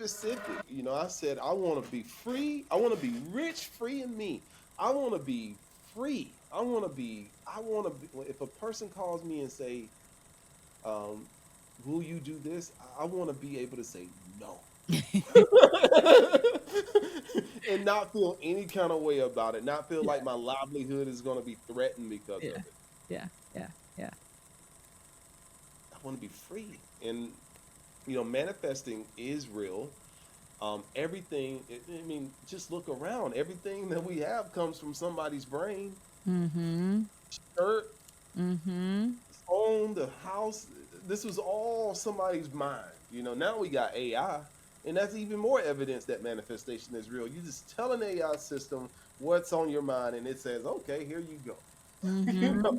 specific. I said I want to be free. I want to be rich, free, and me. I want to be free. I want to be. I want to be. If a person calls me and say, um, "Will you do this?" I want to be able to say no. And not feel any kind of way about it. Not feel Yeah. like my livelihood is going to be threatened because Yeah. of it. Yeah. Yeah. Yeah. I want to be free. And manifesting is real. Everything. I mean, just look around. Everything that we have comes from somebody's brain. Mm-hmm. Shirt, Mm-hmm. phone, the house. This was all somebody's mind. Now we got AI, and that's even more evidence that manifestation is real. You just tell an AI system what's on your mind, and it says, "Okay, here you go." you know, Mm-hmm.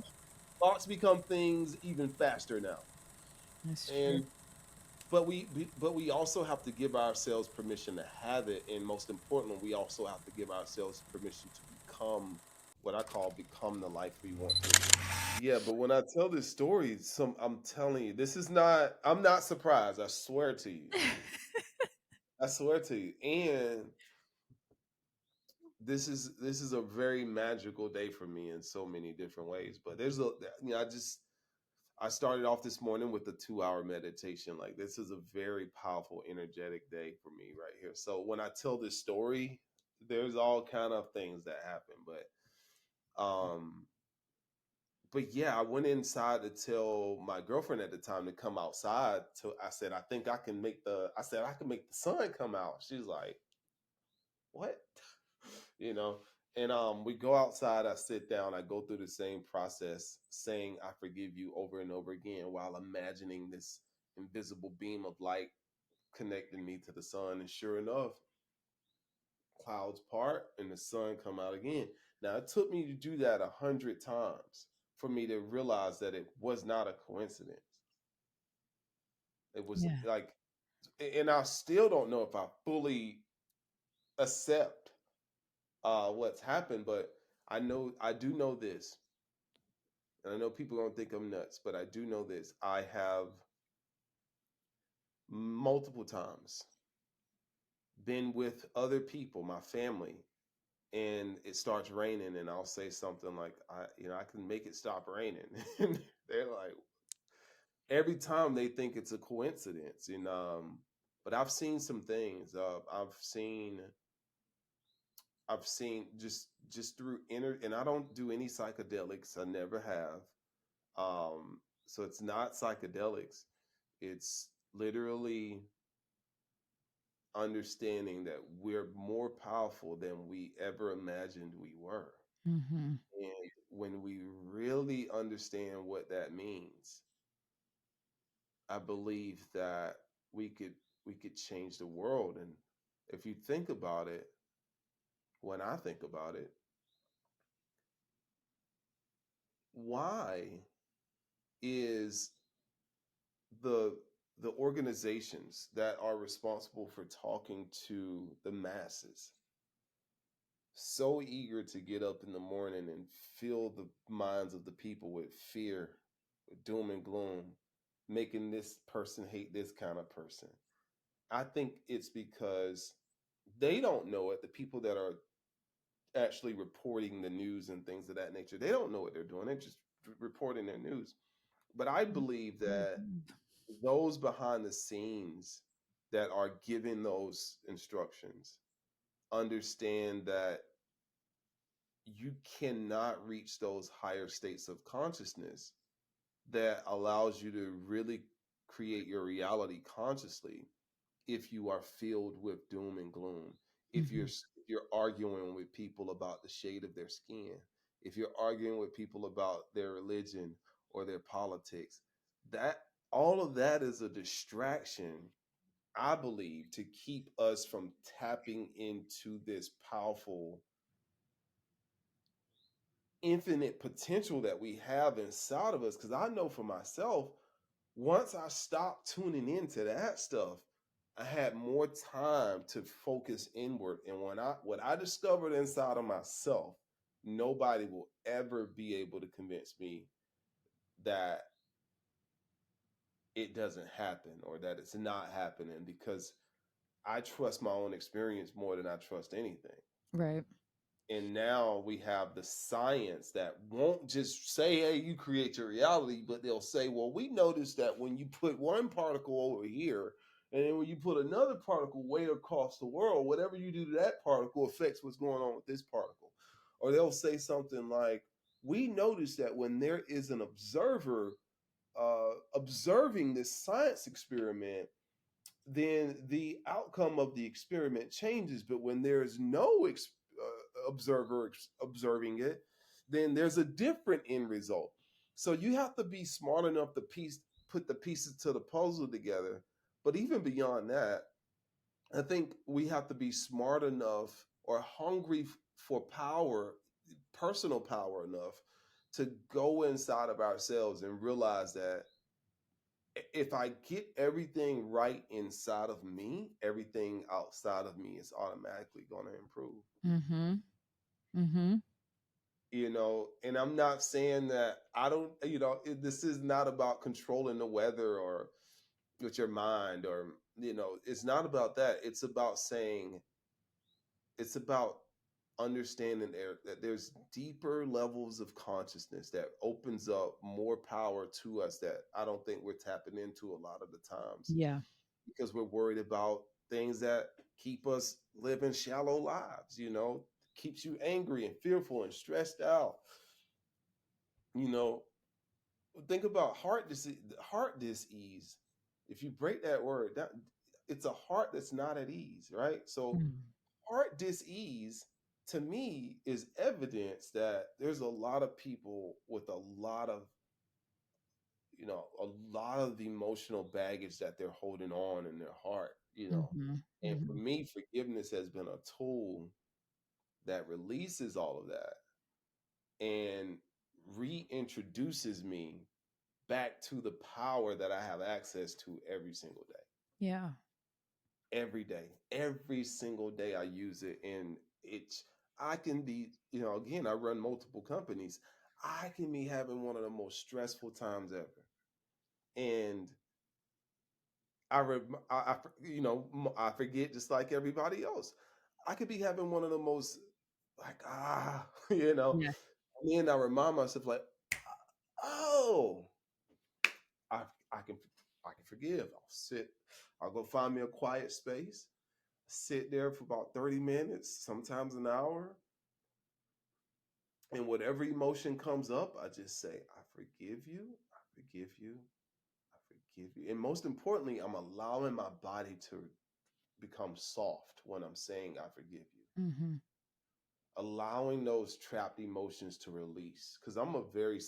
thoughts become things even faster now, That's true. and but we also have to give ourselves permission to have it, and most importantly, we also have to give ourselves permission to become what I call become the life we want to. Yeah, but when I tell this story, I'm telling you, this is not. I'm not surprised. I swear to you. I swear to you. And this is a very magical day for me in so many different ways. But I started off this morning with a 2 hour meditation. Like this is a very powerful, energetic day for me right here. So when I tell this story, there's all kind of things that happen. But yeah, I went inside to tell my girlfriend at the time to come outside. I said, I said I can make the sun come out. She's like, what? you know. And we go outside, I sit down, I go through the same process, saying I forgive you over and over again while imagining this invisible beam of light connecting me to the sun. And sure enough, clouds part and the sun come out again. Now it took me to do that 100 times for me to realize that it was not a coincidence. It was Yeah. like, and I still don't know if I fully accept what's happened, but I do know this, and I know people don't think I'm nuts, but I do know this. I have multiple times been with other people, my family, and it starts raining, and I'll say something like, I can make it stop raining. And they're like, every time they think it's a coincidence. And but I've seen some things. I've seen just through inner, and I don't do any psychedelics. I never have. So it's not psychedelics. It's literally understanding that we're more powerful than we ever imagined we were. Mm-hmm. And when we really understand what that means, I believe that we could we could change the world. And if you think about it, when I think about it, why is the the organizations that are responsible for talking to the masses so eager to get up in the morning and fill the minds of the people with fear, with doom and gloom, making this person hate this kind of person? I think it's because they don't know it. The people that are actually reporting the news and things of that nature, they don't know what they're doing. They're just reporting their news. But I believe that those behind the scenes that are giving those instructions understand that you cannot reach those higher states of consciousness that allows you to really create your reality consciously if you are filled with doom and gloom, Mm-hmm. if you're arguing with people about the shade of their skin, if you're arguing with people about their religion or their politics, that all of that is a distraction, I believe, to keep us from tapping into this powerful infinite potential that we have inside of us. Because I know for myself, once I stopped tuning into that stuff, I had more time to focus inward. And what I discovered inside of myself, nobody will ever be able to convince me that it doesn't happen or that it's not happening, because I trust my own experience more than I trust anything. Right. And now we have the science that won't just say, hey, you create your reality, but they'll say, well, we noticed that when you put one particle over here, and then when you put another particle way across the world, whatever you do to that particle affects what's going on with this particle. Or they'll say something like, we noticed that when there is an observer observing this science experiment, then the outcome of the experiment changes. But when there's no observer observing it, then there's a different end result. So you have to be smart enough to put the pieces to the puzzle together. But even beyond that, I think we have to be smart enough or hungry for power, personal power enough to go inside of ourselves and realize that if I get everything right inside of me, everything outside of me is automatically going to improve. Mm-hmm. Mm-hmm. And I'm not saying that I don't, this is not about controlling the weather or with your mind or, it's not about that. It's about understanding that there's deeper levels of consciousness that opens up more power to us that I don't think we're tapping into a lot of the times Yeah. because we're worried about things that keep us living shallow lives, keeps you angry and fearful and stressed out. You know, think about heart dis-ease. If you break that word, that it's a heart that's not at ease, right? So Mm. heart dis-ease to me is evidence that there's a lot of people with a lot of emotional baggage that they're holding on in their heart. Mm-hmm. And for Mm-hmm. me, forgiveness has been a tool that releases all of that and reintroduces me back to the power that I have access to every single day. Yeah. Every day, every single day I use it. And I can be, again, I run multiple companies. I can be having one of the most stressful times ever. And I forget just like everybody else. I could be having one of the most like you know, Yeah. and then I remind myself like, oh, I I can I can forgive. I'll go find me a quiet space, sit there for about 30 minutes, sometimes an hour, and whatever emotion comes up, I just say, I forgive you, I forgive you, I forgive you. And most importantly, I'm allowing my body to become soft when I'm saying I forgive you. Mm-hmm. Allowing those trapped emotions to release. Because I'm a very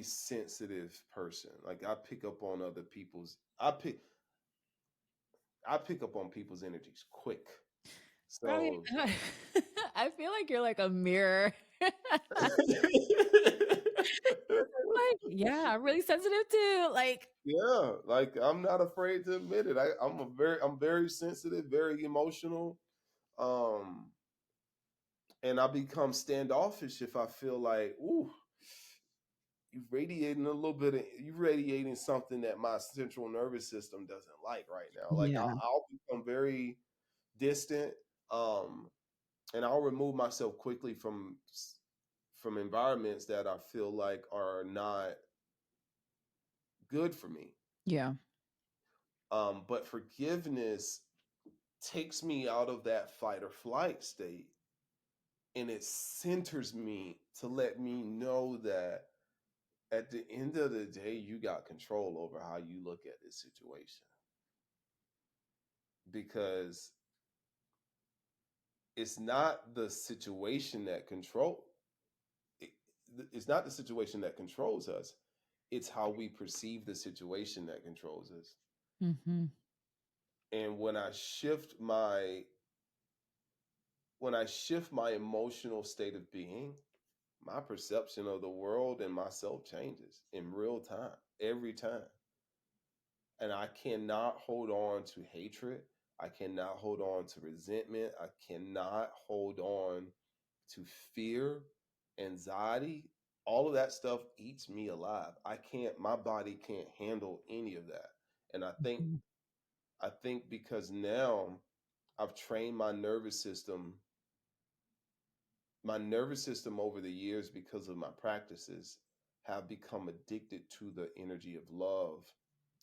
sensitive person. Like I pick up on people's energies quick. Robbie, So I feel like you're like a mirror. Like, yeah, I'm really sensitive too. Like, yeah, like I'm not afraid to admit it. I'm very sensitive, very emotional. Um and I become standoffish if I feel like, ooh, you radiating something that my central nervous system doesn't like right now. Like yeah. I'll become very distant, um and I'll remove myself quickly from environments that I feel like are not good for me. Yeah. But forgiveness takes me out of that fight or flight state, and it centers me to let me know that at the end of the day, you got control over how you look at this situation. Because it's not the situation that it, it's not the situation that controls us. It's how we perceive the situation that controls us. Mm-hmm. And when I shift my emotional state of being, my perception of the world and myself changes in real time, every time. And I cannot hold on to hatred. I cannot hold on to resentment. I cannot hold on to fear, anxiety. all of that stuff eats me alive. I can't, my body can't handle any of that. And Mhm. I think because now I've trained my nervous system over the years because of my practices have become addicted to the energy of love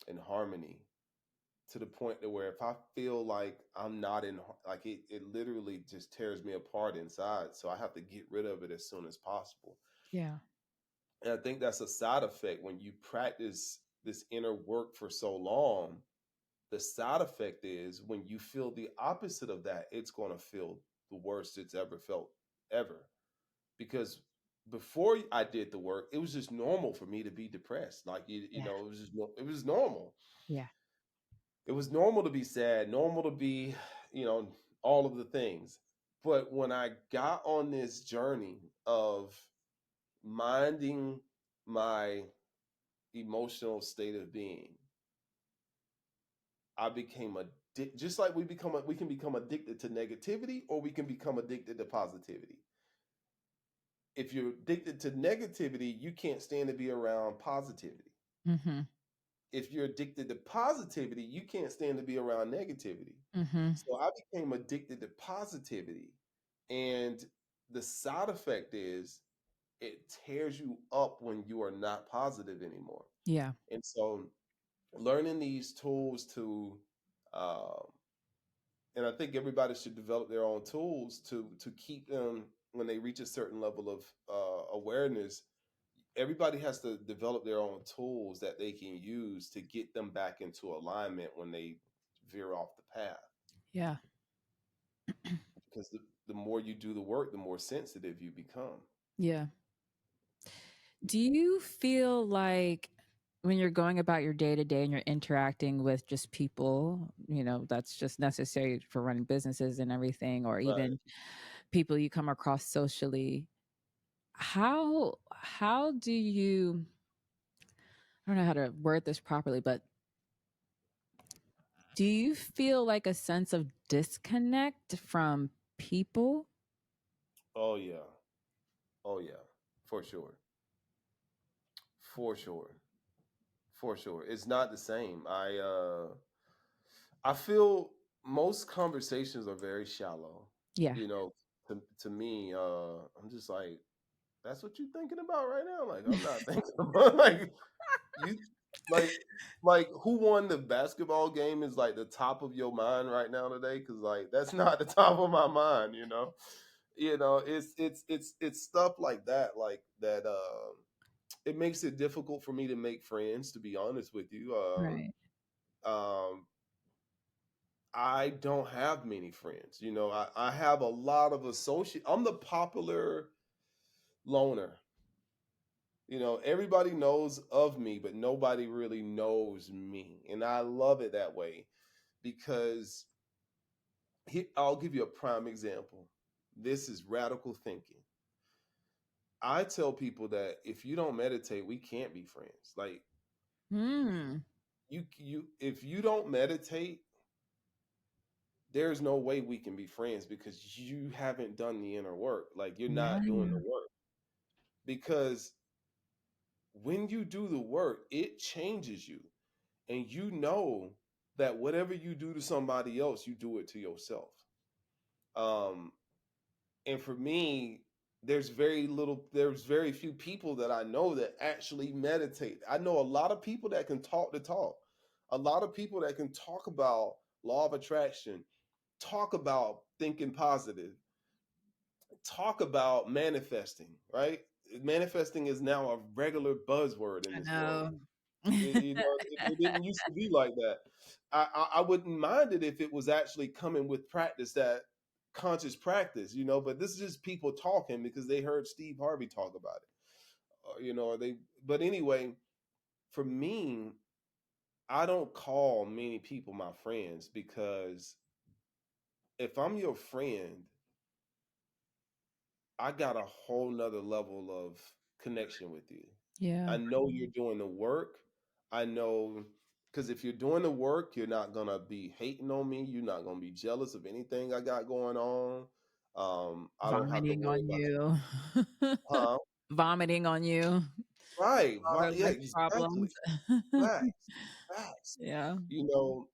and harmony, to the point to where if I feel like I'm not in, like it literally just tears me apart inside. So I have to get rid of it as soon as possible. Yeah. And I think that's a side effect when you practice this inner work for so long. The side effect is when you feel the opposite of that, it's going to feel the worst it's ever felt, ever. Because before I did the work, it was just normal for me to be depressed. Like you Yeah. know, it was just it was normal. Yeah. It was normal to be sad, normal to be, you know, all of the things. But when I got on this journey of minding my emotional state of being, I became just like we can become addicted to negativity, or we can become addicted to positivity. If you're addicted to negativity, you can't stand to be around positivity. Mhm. If you're addicted to positivity, you can't stand to be around negativity. Mhm. So I became addicted to positivity. And the side effect is it tears you up when you are not positive anymore. Yeah. And so learning these tools to, um, and I think everybody should develop their own tools to keep them when they reach a certain level of awareness. Everybody has to develop their own tools that they can use to get them back into alignment when they veer off the path. Yeah. Because the more you do the work, the more sensitive you become. Yeah. Do you feel like when you're going about your day to day and you're interacting with just people, that's just necessary for running businesses and everything, or Right. even people you come across socially, how do you, I don't know how to word this properly, but do you feel like a sense of disconnect from people? Oh yeah. Oh yeah. For sure. For sure. For sure. It's not the same. I feel most conversations are very shallow. Yeah. You know, to me, I'm just like, that's what you're thinking about right now? Like, I'm not thinking about like you like who won the basketball game is like the top of your mind right now today, because like that's not the top of my mind, you know. It's stuff like that, like that. It makes it difficult for me to make friends, to be honest with you. Right. Um I don't have many friends, you know. I have a lot of associate. I'm the popular loner. You know, everybody knows of me, but nobody really knows me. And I love it that way because I'll give you a prime example. This is radical thinking. I tell people that if you don't meditate, we can't be friends. Like Hmm. if you don't meditate, there's no way we can be friends because you haven't done the inner work. Like you're not doing the Yeah. work. Because when you do the work, it changes you. And you know that whatever you do to somebody else, you do it to yourself. Um, and for me, there's very few people that I know that actually meditate. I know a lot of people that can talk the talk, a lot of people that can talk about law of attraction, talk about thinking positive, talk about manifesting, right? Manifesting is now a regular buzzword in I this world. know. It didn't used to be like that. I wouldn't mind it if it was actually coming with practice, that conscious practice, you know. But this is just people talking because they heard Steve Harvey talk about it, you know. Or they, but anyway, for me, I don't call many people my friends because if I'm your friend, I got a whole nother level of connection with you. Yeah. I know you're doing the work. I know because if you're doing the work, you're not gonna be hating on me. You're not gonna be jealous of anything I got going on. I don't have to Vining worry on about, you. huh? vomiting on you, Right. all their Yeah, life exactly. problems. Facts. Facts. Yeah. You know,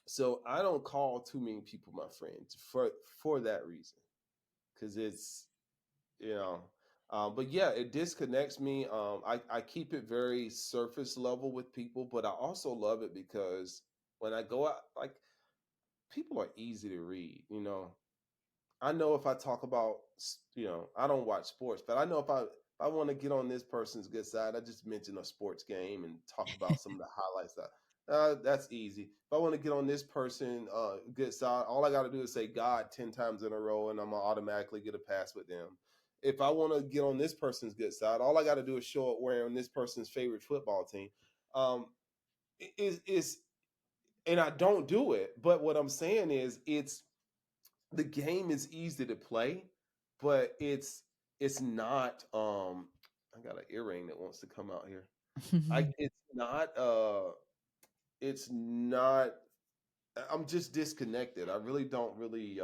so I don't call too many people my friends for that reason. Because it's, you know, but yeah, it disconnects me. I keep it very surface level with people, but I also love it because when I go out, like, people are easy to read. I know if I talk about, I don't watch sports, but I know if I want to get on this person's good side, I just mention a sports game and talk about some of the highlights. That's easy. If I want to get on this person good side, all I got to do is say God 10 times in a row, and I'm gonna automatically get a pass with them. If I want to get on this person's good side, all I got to do is show up wearing this person's favorite football team. Um, is and I don't do it, but what I'm saying is the game is easy to play, but it's not. I got an earring that wants to come out here. I it's not I'm just disconnected. I really don't really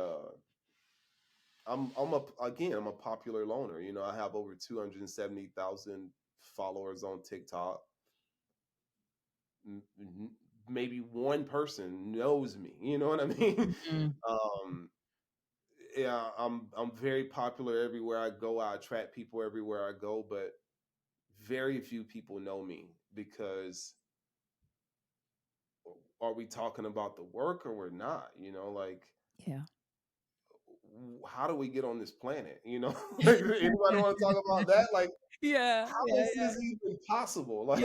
I'm a popular loner. I have over 270,000 followers on TikTok. Maybe one person knows me. You know what I mean? Mhm. um yeah, I'm very popular everywhere I go. I attract people everywhere I go, but very few people know me because are we talking about the work or we're not? Like, Yeah. how do we get on this planet? Like, anybody want to talk about that? Like, Yeah, how yeah, is this even possible? Like,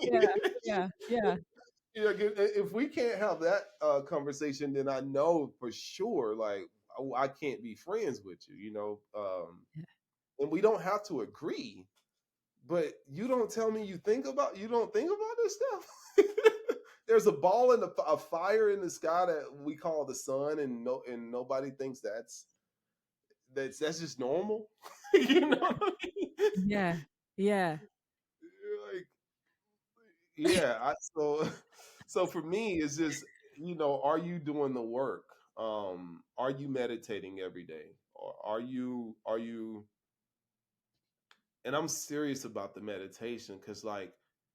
yeah, yeah, yeah, yeah, if we can't have that conversation, then I know for sure, like, I can't be friends with you. yeah. And we don't have to agree, but you don't think about this stuff. There's a ball in a fire in the sky that we call the sun, and nobody thinks that's just normal. What I mean? Yeah, yeah. Like, yeah. So for me, it's just, are you doing the work? Are you meditating every day, or are you and I'm serious about the meditation because, like,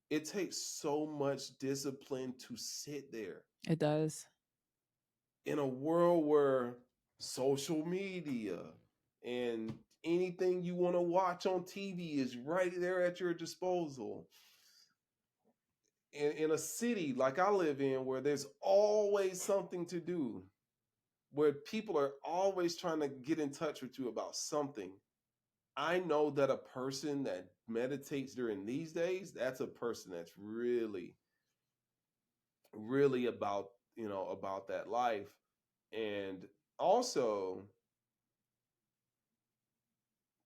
it takes so much discipline to sit there It does. in a world where social media and anything you want to watch on TV is right there at your disposal. In a city like I live in, where there's always something to do, where people are always trying to get in touch with you about something, I know that a person that meditates during these days, that's a person that's really, really about that life. And also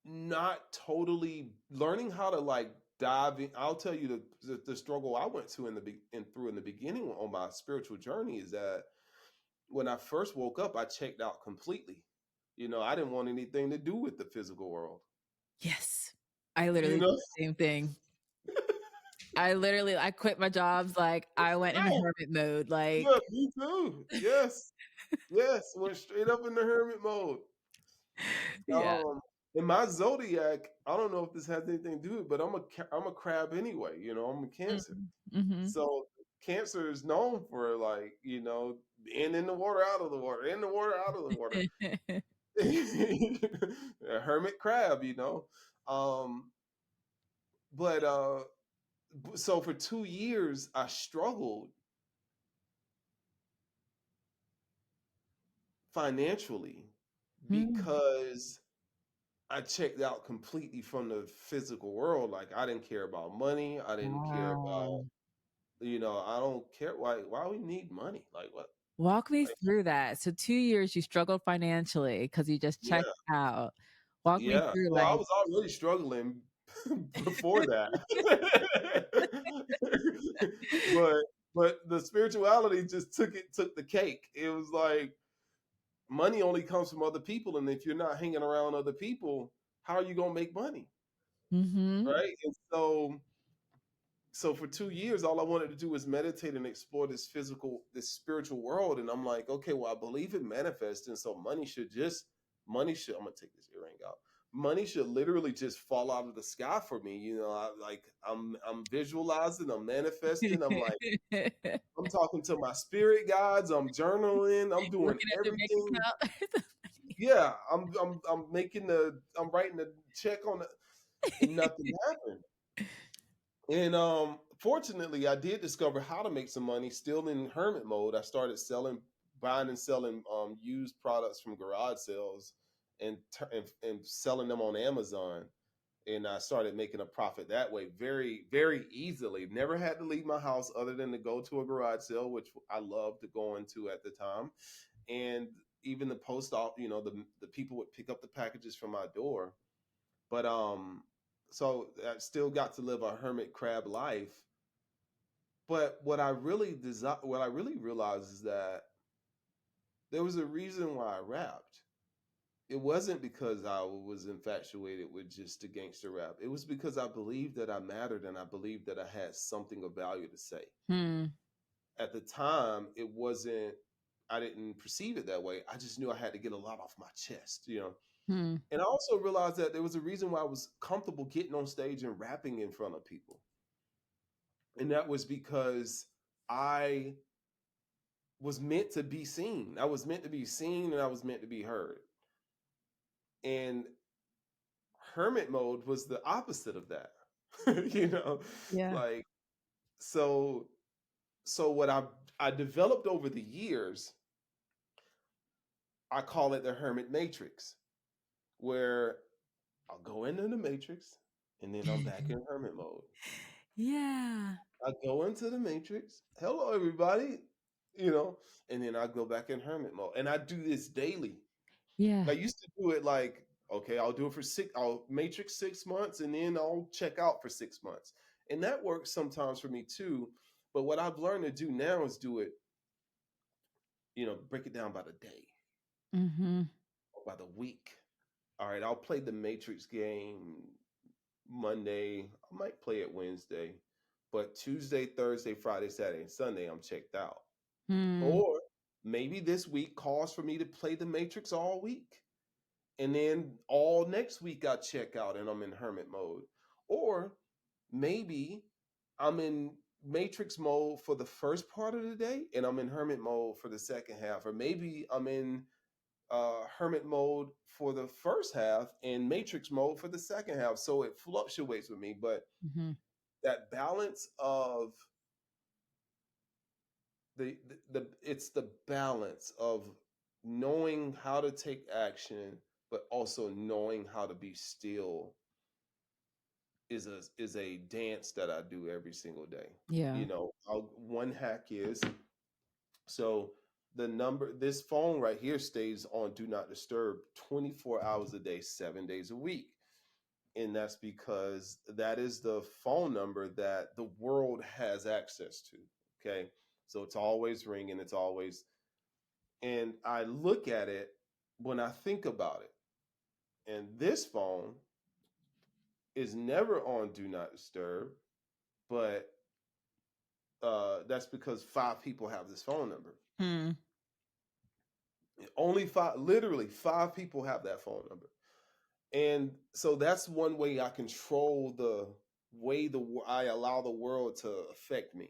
not totally learning how to, like, dive in. I'll tell you the struggle I went to in the beginning on my spiritual journey is that when I first woke up, I checked out completely. I didn't want anything to do with the physical world. Yes. I You literally did know? the same thing. I quit my jobs, like, I went in Right. hermit mode, like Yeah, me too. Yes. Yes. Went straight up into hermit mode. yeah. Um, in my zodiac, I don't know if this has anything to do with it, but I'm a crab anyway. I'm a Cancer. Mhm, mhm. So Cancer is known for, like, being in the water, out of the water, in the water, out of the water. A hermit crab. Um, but so for 2 years I struggled financially Mm. because I checked out completely from the physical world. Like, I didn't care about money. I didn't care Wow. about, I don't care. Why we need money? Like, what? Walk me Like, through that. So 2 years you struggled financially because you just checked yeah, out. Walk me yeah. through, Well, I like was already struggling before that. but the spirituality just took the cake. It was like, money only comes from other people, and if you're not hanging around other people, how are you gonna make money? Mhm. Right? And so for 2 years, all I wanted to do was meditate and explore this spiritual world. And I'm like, okay, well, I believe it manifests. And so money should, I'm going to take this earring out. money should literally just fall out of the sky for me. I'm visualizing, I'm manifesting. I'm like, I'm talking to my spirit guides. I'm journaling. I'm doing Looking at the bank everything. account. Yeah, I'm writing the check on it, and nothing happened. And fortunately, I did discover how to make some money still in hermit mode. I started buying and selling used products from garage sales and selling them on Amazon. And I started making a profit that way very, very easily. Never had to leave my house other than to go to a garage sale, which I loved to go into at the time. And even the post office, the people would pick up the packages from my door. But so I still got to live a hermit crab life. But what I really realized is that there was a reason why I rapped. It wasn't because I was infatuated with just the gangster rap. It was because I believed that I mattered and I believed that I had something of value to say. Hmm. At the time, it wasn't, I didn't perceive it that way. I just knew I had to get a lot off my chest. Hmm. And I also realized that there was a reason why I was comfortable getting on stage and rapping in front of people. And that was because I was meant to be seen. I was meant to be seen and I was meant to be heard. And hermit mode was the opposite of that. you know, Yeah. like so what I developed over the years, I call it the hermit matrix, where I'll go into the matrix and then I'm back in hermit mode. Yeah. I go into the matrix. Hello, everybody. You know, and then I go back in hermit mode. And I do this daily. Yeah. I used to do it like, okay, I'll do it for I'll matrix 6 months and then I'll check out for 6 months. And that works sometimes for me too. But what I've learned to do now is do it, break it down by the day Mm-hmm. or by the week. All right, I'll play the matrix game Monday. I might play it Wednesday. But Tuesday, Thursday, Friday, Saturday, and Sunday, I'm checked out. Hmm. Or maybe this week calls for me to play the Matrix all week. And then all next week I check out and I'm in hermit mode. Or maybe I'm in Matrix mode for the first part of the day and I'm in hermit mode for the second half. Or maybe I'm in hermit mode for the first half and Matrix mode for the second half. So it fluctuates with me. But Mm-hmm. that balance of it's the balance of knowing how to take action but also knowing how to be still is a dance that I do every single day. Yeah. One hack is, so this phone right here stays on do not disturb 24 hours a day, 7 days a week. And that's because that is the phone number that the world has access to. Okay, so it's always ringing, it's always, and I look at it when I think about it. And this phone is never on Do Not Disturb, but that's because 5 people have this phone number. Hmm. Only five, literally 5 people have that phone number. And so that's one way I control the way I allow the world to affect me.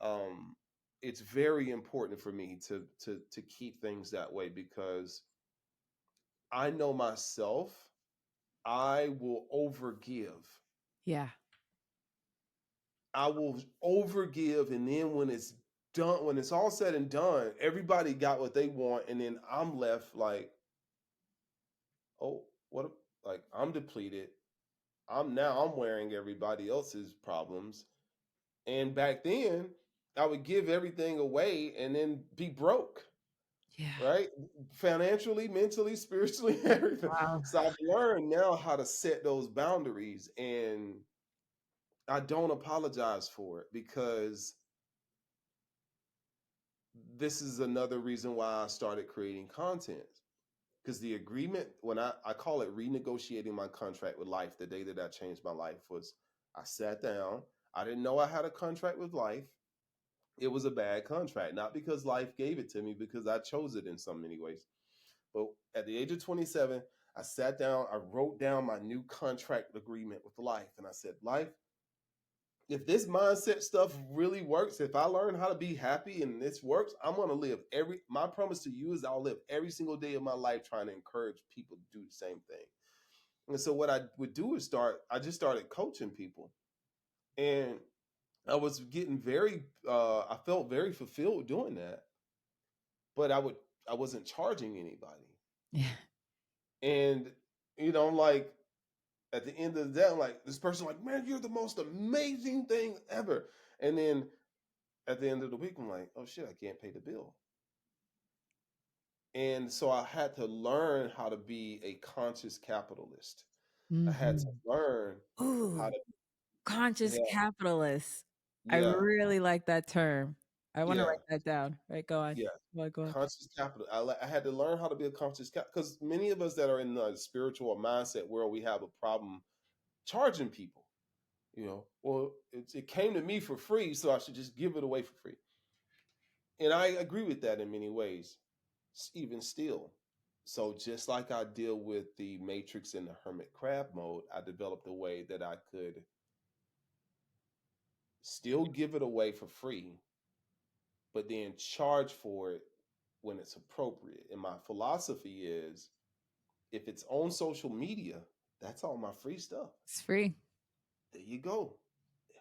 Um, it's very important for me to keep things that way because I know myself. I will overgive. Yeah. I will overgive, and then when it's done, when it's all said and done, everybody got what they want, and then I'm left like, oh, what? Like I'm depleted. I'm wearing everybody else's problems, and back then I would give everything away and then be broke, Yeah. right? Financially, mentally, spiritually, everything. Wow. So I've learned now how to set those boundaries, and I don't apologize for it because this is another reason why I started creating content. Because the agreement, when I call it renegotiating my contract with life, the day that I changed my life was I sat down. I didn't know I had a contract with life. It was a bad contract, not because life gave it to me, because I chose it in so many ways. But at the age of 27, I sat down, I wrote down my new contract agreement with life. And I said, life, if this mindset stuff really works, if I learn how to be happy and this works, I'm going to live my promise to you is I'll live every single day of my life trying to encourage people to do the same thing. And so what I would do is I just started coaching people. And I was getting I felt very fulfilled doing that, but I wasn't charging anybody. Yeah. And, I'm like, at the end of the day, I'm like, this person like, man, you're the most amazing thing ever. And then at the end of the week, I'm like, oh shit, I can't pay the bill. And so I had to learn how to be a conscious capitalist. I had to Hmm. learn how Ooh, to, conscious yeah, capitalist. I yeah, really like that term. I want to yeah, write that down. Right, go on. yeah. Go on. Conscious capital. I had to learn how to be a conscious cap because many of us that are in the spiritual or mindset world, we have a problem charging people. Well, it came to me for free, so I should just give it away for free. And I agree with that in many ways, even still. So just like I deal with the matrix in the hermit crab mode, I developed a way that I could still give it away for free, but then charge for it when it's appropriate. And my philosophy is if it's on social media, that's all my free stuff. It's free. There you go.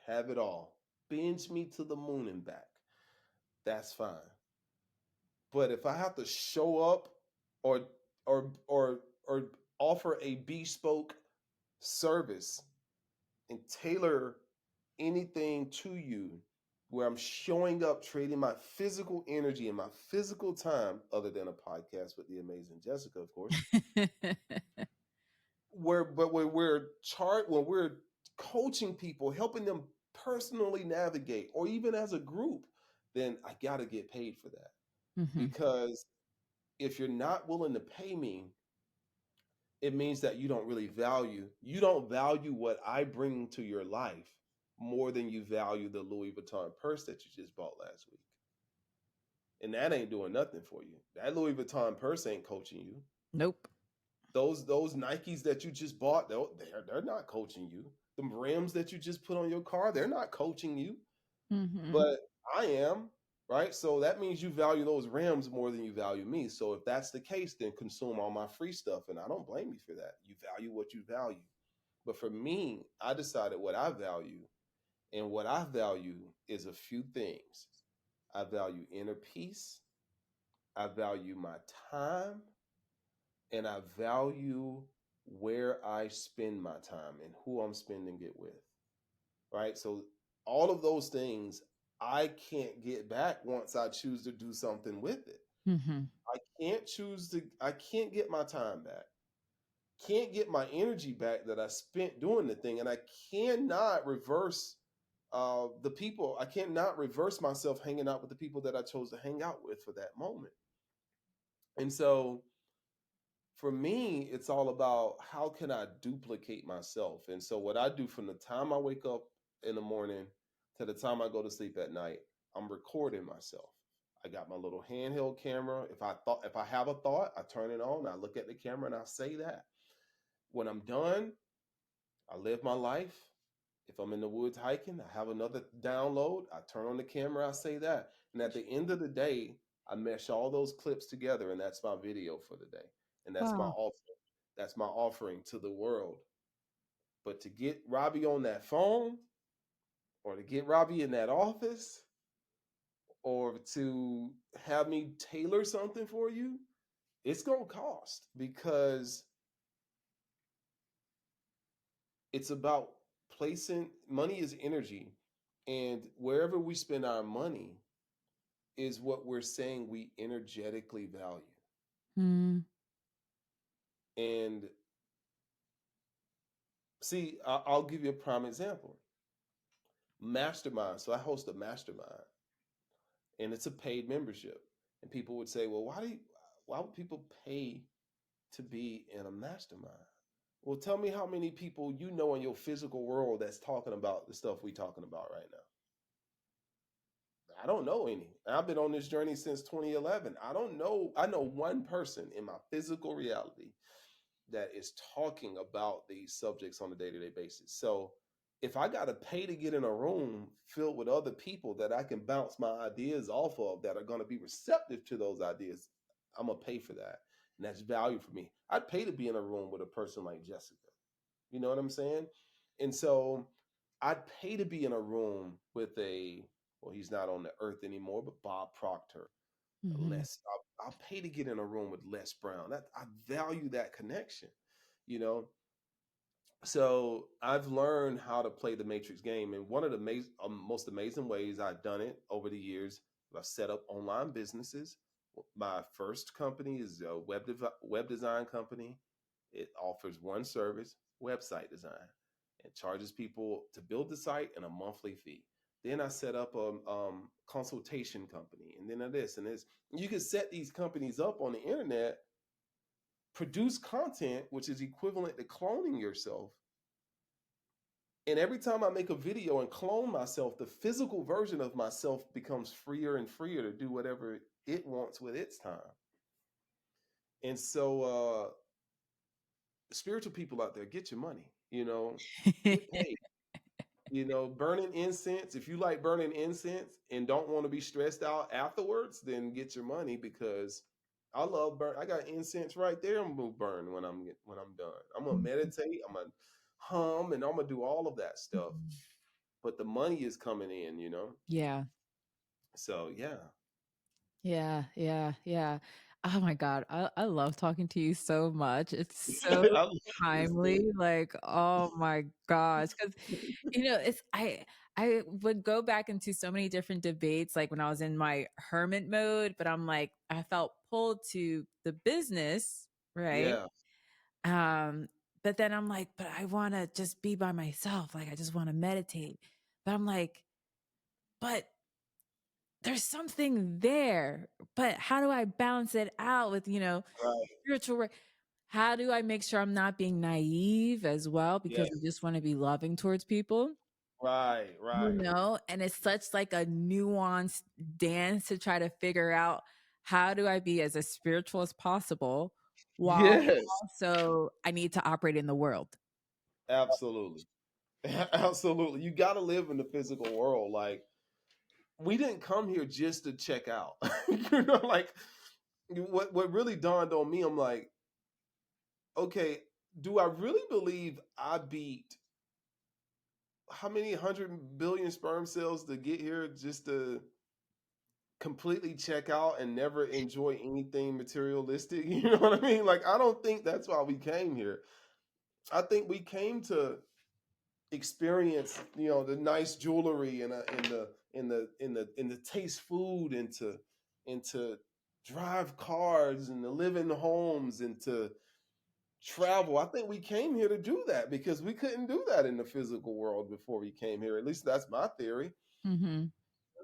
Have it all. Binge me to the moon and back. That's fine. But if I have to show up or or offer a bespoke service and tailor anything to you where I'm showing up trading my physical energy and my physical time other than a podcast with the amazing Jessica, of course, when we're coaching people, helping them personally navigate or even as a group, then I got to get paid for that. Hmm. Because if you're not willing to pay me, it means that you don't value what I bring to your life more than you value the Louis Vuitton purse that you just bought last week. And that ain't doing nothing for you. That Louis Vuitton purse ain't coaching you. Nope. Those Nikes that you just bought, they're not coaching you. The rims that you just put on your car, they're not coaching you. Hmm. But I am, right? So that means you value those rims more than you value me. So if that's the case, then consume all my free stuff. And I don't blame you for that. You value what you value. But for me, I decided what I value. And what I value is a few things. I value inner peace. I value my time. And I value where I spend my time and who I'm spending it with. Right. So all of those things I can't get back once I choose to do something with it. Hmm. I can't get my time back, can't get my energy back that I spent doing the thing. And I cannot reverse I cannot reverse myself hanging out with the people that I chose to hang out with for that moment. And so for me, it's all about how can I duplicate myself. And so what I do from the time I wake up in the morning to the time I go to sleep at night, I'm recording myself. I got my little handheld camera. If I have a thought, I turn it on, I look at the camera and I say that. When I'm done, I live my life. If I'm in the woods hiking, I have another download. I turn on the camera, I say that. And at the end of the day, I mesh all those clips together, and that's my video for the day. And that's my Oh. offering. That's my offering to the world. But to get Robbie on that phone, or to get Robbie in that office, or to have me tailor something for you, it's gonna cost because it's about placing money is energy. And wherever we spend our money, is what we're saying we energetically value. Mm. And see, I'll give you a prime example. Mastermind. So I host a mastermind, and it's a paid membership. And people would say, "Well, why would people pay to be in a mastermind?" Well, tell me how many people you know in your physical world that's talking about the stuff we talking about right now. I don't know any. I've been on this journey since 2011. I don't know. I know one person in my physical reality that is talking about these subjects on a day-to-day basis. So if I got to pay to get in a room filled with other people that I can bounce my ideas off of that are going to be receptive to those ideas, I'm going to pay for that. And that's value for me. I'd pay to be in a room with a person like Jessica. You know what I'm saying? And so I'd pay to be in a room with well, he's not on the earth anymore, but Bob Proctor, Mm-hmm. Les. I'll pay to get in a room with Les Brown. That I value that connection, you know. So I've learned how to play the matrix game, and one of the most amazing ways I've done it over the years, I've set up online businesses. My first company is a web design company. It offers one service, website design, and charges people to build the site and a monthly fee. Then I set up a consultation company, and then this and this. You can set these companies up on the internet, produce content, which is equivalent to cloning yourself, and every time I make a video and clone myself, the physical version of myself becomes freer and freer to do whatever it wants with its time. And so, spiritual people out there, get your money, get paid. Burning incense. If you like burning incense and don't want to be stressed out afterwards, then get your money, because I love burn. I got incense right there. I'm gonna burn when I'm done. I'm gonna meditate. I'm gonna hum, and I'm gonna do all of that stuff. But the money is coming in. Yeah. So yeah. Yeah, yeah, yeah. Oh my God. I love talking to you so much. It's so I love this timely. thing. Like, oh my gosh. Because, I would go back into so many different debates, like when I was in my hermit mode, but I'm like, I felt pulled to the business, right? Yeah. Um, but then I'm like, but I want to just be by myself. Like, I just want to meditate. But I'm like, but there's something there, but how do I balance it out with, Right. spiritual work? How do I make sure I'm not being naive as well? Because I Yes. just want to be loving towards people, Right. Right. and it's such like a nuanced dance to try to figure out how do I be as spiritual as possible while Yes. also I need to operate in the world. Absolutely. Absolutely. You got to live in the physical world. Like, we didn't come here just to check out. Like, what really dawned on me, I'm like, okay, do I really believe I beat how many 100 billion sperm cells to get here just to completely check out and never enjoy anything materialistic? You know what I mean? Like, I don't think that's why we came here. I think we came to experience, the nice jewelry and the taste food, and to drive cars and to live in homes and to travel. I think we came here to do that because we couldn't do that in the physical world before we came here. At least that's my theory. Hmm.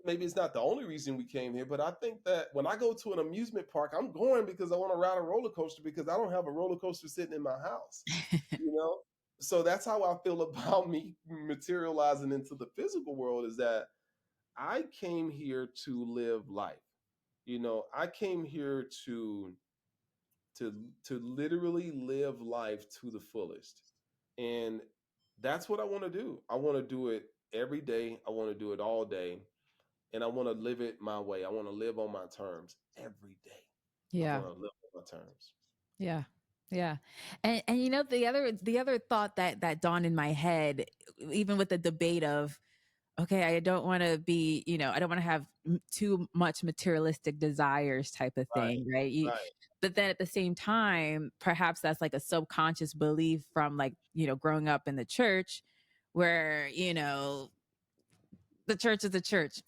Maybe it's not the only reason we came here, but I think that when I go to an amusement park, I'm going because I want to ride a roller coaster, because I don't have a roller coaster sitting in my house, you know? So that's how I feel about me materializing into the physical world, is that I came here to live life. I came here to to literally live life to the fullest. And that's what I want to do. I want to do it every day. I want to do it all day, and I want to live it my way. I want to live on my terms every day. I Yeah. want to live on my terms. Yeah. Yeah. And the other thought that dawned in my head, even with the debate of, okay, I don't want to be, I don't want to have too much materialistic desires type of Right, thing, right? right. But then at the same time, perhaps that's like a subconscious belief from, like, growing up in the church where, the church is the church.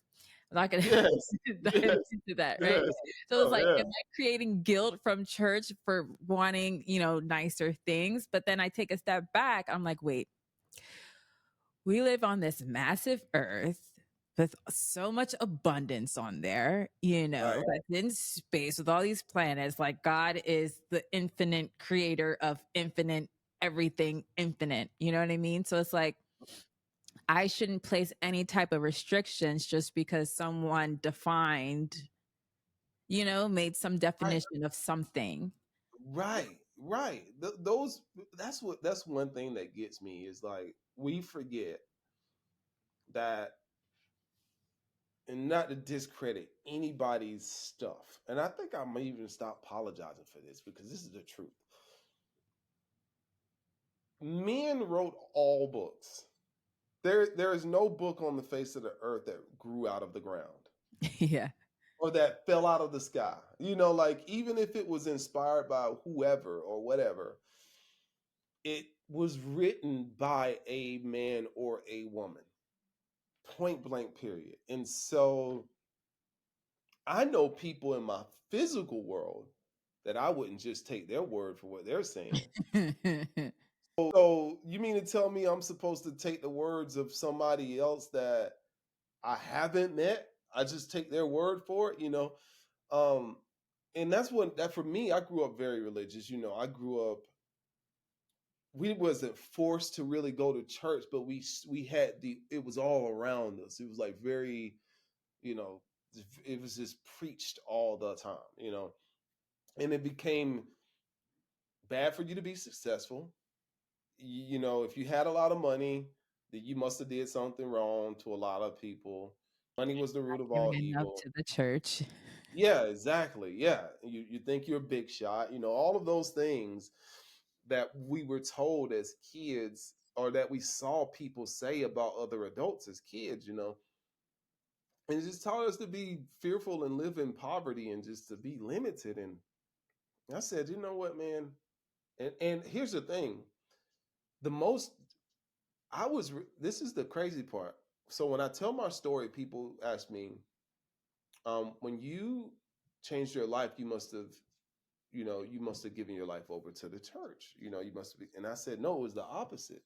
I'm not going Yes, to dive yes, into that, right? yes. So it's Oh like, yeah, am I creating guilt from church for wanting, nicer things? But then I take a step back. I'm like, wait, we live on this massive earth with so much abundance on there, right. that's in space with all these planets. Like, God is the infinite creator of infinite everything infinite. You know what I mean? So it's like, I shouldn't place any type of restrictions just because someone defined, made some Right. definition of something. Right, right. Those that's one thing that gets me is like we forget that, and not to discredit anybody's stuff. And I think I may even stop apologizing for this because this is the truth. Men wrote all books. There is no book on the face of the earth that grew out of the ground Yeah. or that fell out of the sky. You know, like even if it was inspired by whoever or whatever, it was written by a man or a woman, point blank, period. And so I know people in my physical world that I wouldn't just take their word for what they're saying. So you mean to tell me I'm supposed to take the words of somebody else that I haven't met? I just take their word for it, you know? Um, and that's what that for me, I grew up very religious. You know, I grew up, we wasn't forced to really go to church, but we had the it was all around us. It was like very, you know, it was just preached all the time, you know. And it became bad for you to be successful. You know, if you had a lot of money, that you must have did something wrong to a lot of people. Money was the root of Giving all enough evil. to the church. Yeah, exactly. Yeah. You think you're a big shot, you know, all of those things that we were told as kids or that we saw people say about other adults as kids, you know. And it just taught us to be fearful and live in poverty and just to be limited. And I said, you know what, man? And here's the thing. The most this is the crazy part. So when I tell my story, people ask me, when you changed your life, you must have, you know, you must have given your life over to the church. You know, you must be. And I said, no, it was the opposite.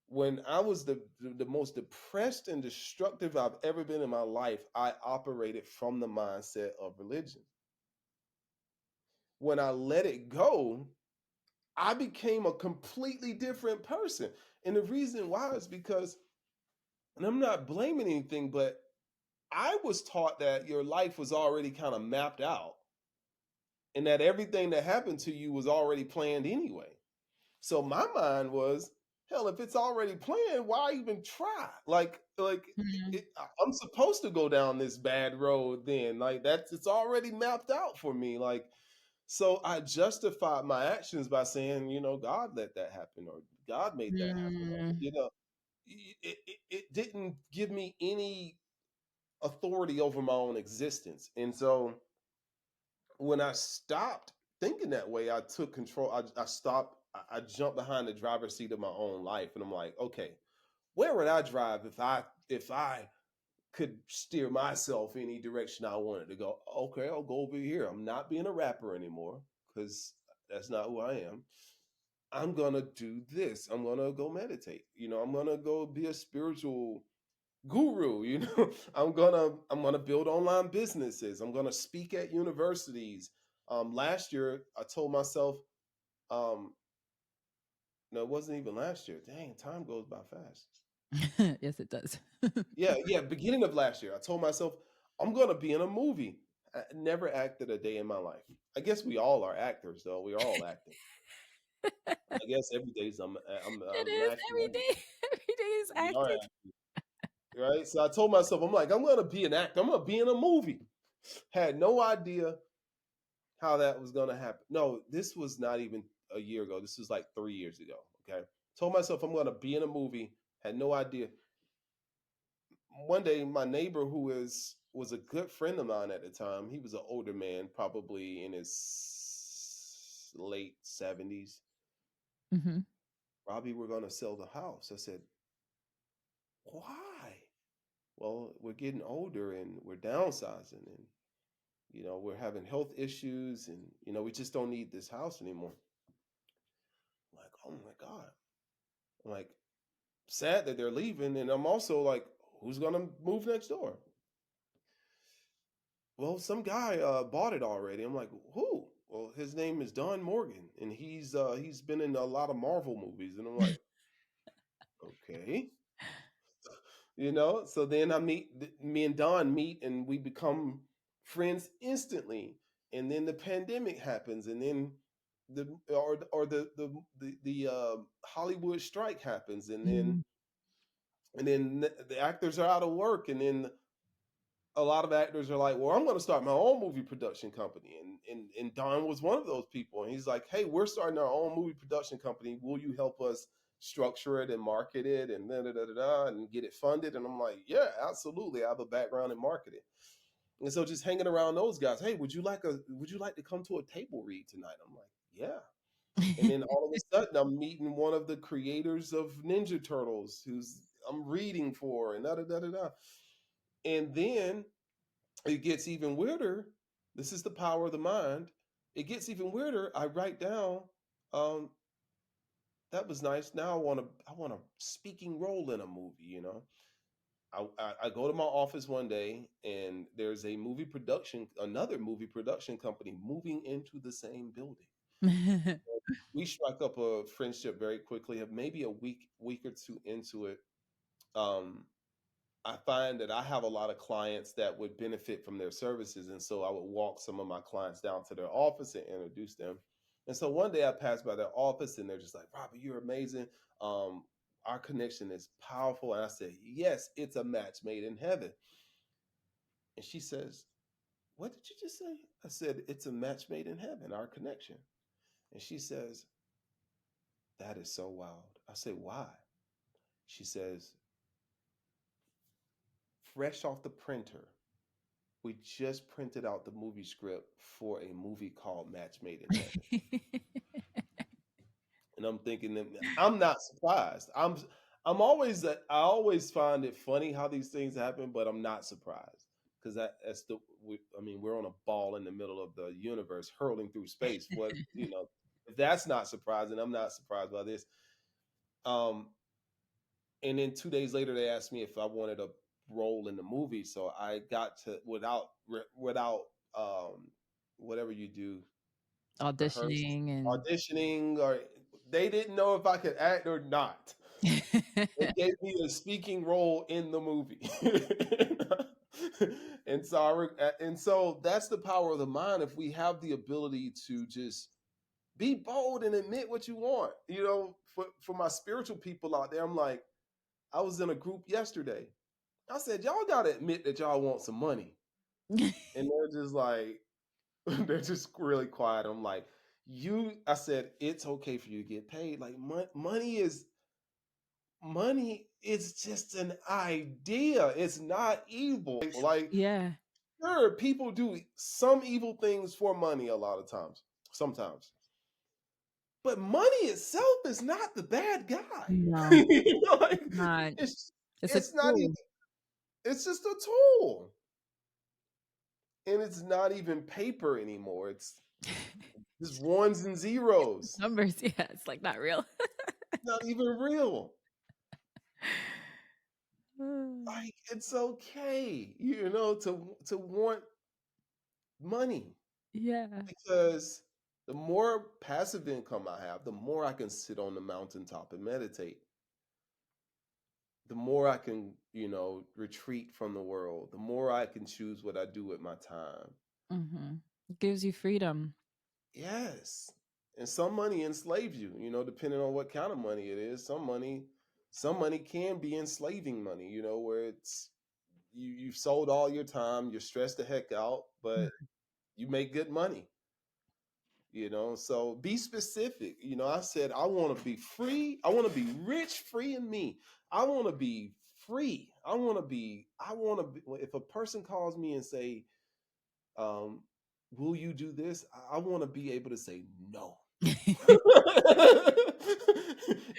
When I was the most depressed and destructive I've ever been in my life, I operated from the mindset of religion. When I let it go, I became a completely different person. And the reason why is because, and I'm not blaming anything, but I was taught that your life was already kind of mapped out and that everything that happened to you was already planned anyway. So my mind was, hell, if it's already planned, why even try? Mhm. I'm supposed to go down this bad road then. Like that's it's already mapped out for me. Like so I justified my actions by saying, you know, God let that happen or God made that happen. Or, Mm. you know, it didn't give me any authority over my own existence. And so when I stopped thinking that way, I took control. I stopped. I jumped behind the driver's seat of my own life, and I'm like, okay, where would I drive if I could steer myself any direction I wanted to go? Okay, I'll go over here. I'm not being a rapper anymore because that's not who I am. I'm gonna do this. I'm gonna go meditate. You know, I'm gonna go be a spiritual guru. You know, I'm gonna build online businesses. I'm gonna speak at universities. Last year I told myself, um no, it wasn't even last year. Dang, time goes by fast. Yes, it does. Yeah, beginning of last year I told myself I'm gonna be in a movie. I never acted a day in my life. I guess we all are actors though. We're all acting. I guess every day's It I'm is acting. every day. Every day is We are acting. acting, right? So I told myself, I'm like, I'm gonna be an actor. I'm gonna be in a movie. Had no idea how that was going to happen. No, this was not even a year ago. This was like 3 years ago. Okay. Told myself I'm going to be in a movie. Had no idea. One day, my neighbor, who was a good friend of mine at the time, he was an older man, probably in his late 70s. Hmm. Robbie, we're going to sell the house. I said, why? Well, we're getting older and we're downsizing and, you know, we're having health issues and, you know, we just don't need this house anymore. I'm like, oh my God. I'm like, sad that they're leaving. And I'm also like, who's gonna move next door? Well, some guy bought it already. I'm like, who? Well, his name is Don Morgan, and he's been in a lot of Marvel movies. And I'm like, okay, you know. So then me and Don meet, and we become friends instantly. And then the pandemic happens, and then the Hollywood strike happens, Mm. and then the actors are out of work, and then a lot of actors are like, "Well, I'm going to start my own movie production company," and Don was one of those people, and he's like, "Hey, we're starting our own movie production company. Will you help us structure it and market it and and get it funded?" And I'm like, "Yeah, absolutely. I have a background in marketing." And so just hanging around those guys, "Hey, would you like to come to a table read tonight?" I'm like, "Yeah." And then all of a sudden, I'm meeting one of the creators of Ninja Turtles, who's I'm reading for, and And then it gets even weirder. This is the power of the mind. It gets even weirder. I write down, um, that was nice. Now I want a speaking role in a movie. I go to my office one day, and there's another movie production company moving into the same building. We struck up a friendship very quickly. Maybe a week or two into it, um, I find that I have a lot of clients that would benefit from their services. And so I would walk some of my clients down to their office and introduce them. And so one day I passed by their office, and they're just like, "Robbie, you're amazing. Our connection is powerful." And I said, "Yes, it's a match made in heaven." And she says, "What did you just say?" I said, "It's a match made in heaven, our connection." And she says, "That is so wild." I say, "Why?" She says, "Fresh off the printer, we just printed out the movie script for a movie called Match Made in Heaven." And I'm thinking that I'm not surprised. I always find it funny how these things happen, but I'm not surprised because I mean, we're on a ball in the middle of the universe hurling through space. If that's not surprising, I'm not surprised by this. Um, and then 2 days later, they asked me if I wanted a role in the movie. So I got to without um, whatever you do, rehearse, Auditioning and auditioning, or they didn't know if I could act or not. They gave me a speaking role in the movie. And so that's the power of the mind. If we have the ability to just be bold and admit what you want, for my spiritual people out there, I'm like, I was in a group yesterday. I said, "Y'all got to admit that y'all want some money." And they're just like, they're just really quiet. I'm like, I said, "It's okay for you to get paid. Like, money is just an idea. It's not evil. Like, yeah. sure, people do some evil things for money a lot of times, sometimes. But money itself is not the bad guy." No, Like, not. it's It's a it's not even tool. it's just a tool. And it's not even paper anymore. It's just ones and zeros. Numbers, yeah, it's like not real. Not even real. Like, it's okay, to want money, Yeah. because the more passive income I have, the more I can sit on the mountaintop and meditate. The more I can, retreat from the world, the more I can choose what I do with my time. Mhm. It gives you freedom. Yes. And some money enslaves you, depending on what kind of money it is. Some money can be enslaving money, where you've sold all your time, you're stressed the heck out, but you make good money. So be specific. I said, I want to be free. I want to be rich, free in me. I want to be free. I want to be, if a person calls me and say, um, "Will you do this?" I want to be able to say no.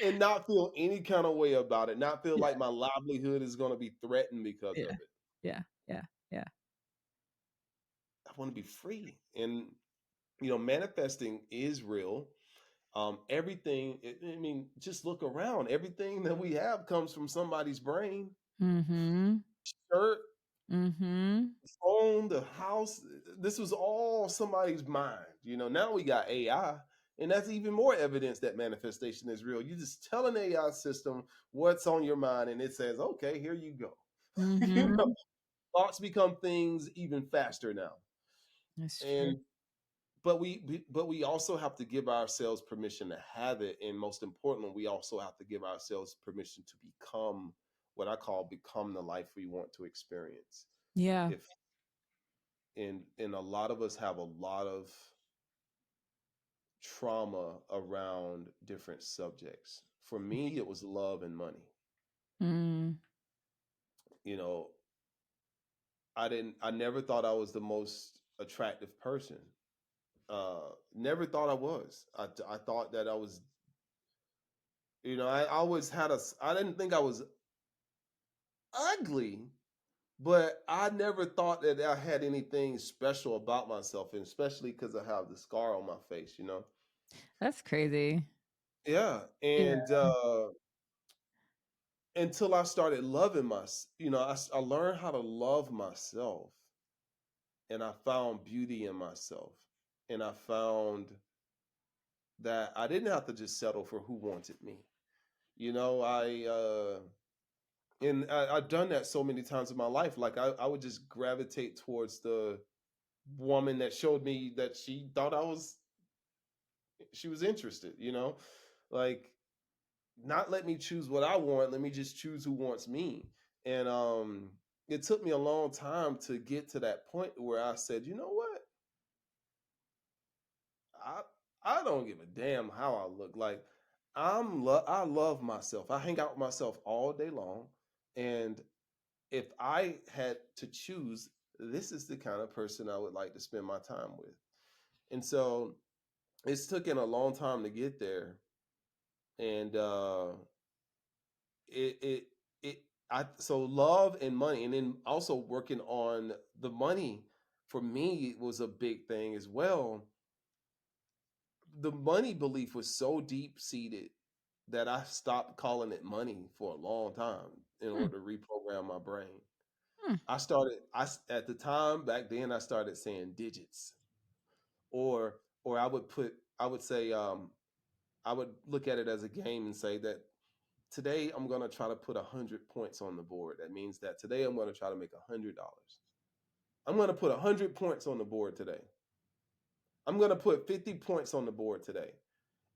And not feel any kind of way about it, not feel Yeah. like my livelihood is going to be threatened because of Yeah. it. Yeah. Yeah. Yeah. I want to be free. And manifesting is real. Everything, I mean, just look around. Everything that we have comes from somebody's brain. Mhm. Shirt, Mhm. phone, the house. This was all somebody's mind. Now we got AI, and that's even more evidence that manifestation is real. You just tell an AI system what's on your mind, and it says, "Okay, here you go." you know, Mhm. thoughts become things even faster now. That's true. And but we also have to give ourselves permission to have it, and most importantly, we also have to give ourselves permission to become what I call become the life we want to experience. Yeah. If and a lot of us have a lot of trauma around different subjects. For me, it was love and money. Mm. You know, I never thought I was the most attractive person. Never thought I was. I thought that I was, I always had I didn't think I was ugly, but I never thought that I had anything special about myself, and especially because I have the scar on my face. That's crazy. Yeah. Yeah. And until I started loving I learned how to love myself, and I found beauty in myself, and I found that I didn't have to just settle for who wanted me. I've done that so many times in my life. Like I would just gravitate towards the woman that showed me that she was interested. Like, not let me choose what I want, let me just choose who wants me. And it took me a long time to get to that point where I said, you know what? I I don't give a damn how I look. Like, I love myself. I hang out with myself all day long, and if I had to choose, this is the kind of person I would like to spend my time with. And so it's taken a long time to get there. And it it it I so love and money, and then also working on the money for me was a big thing as well. The money belief was so deep seated that I stopped calling it money for a long time in Hmm. order to reprogram my brain. Hmm. At the time back then I started saying digits, or I would say I would look at it as a game and say that today I'm going to try to put 100 points on the board. That means that today I'm going to try to make $100. I'm going to put 100 points on the board today. I'm going to put 50 points on the board today.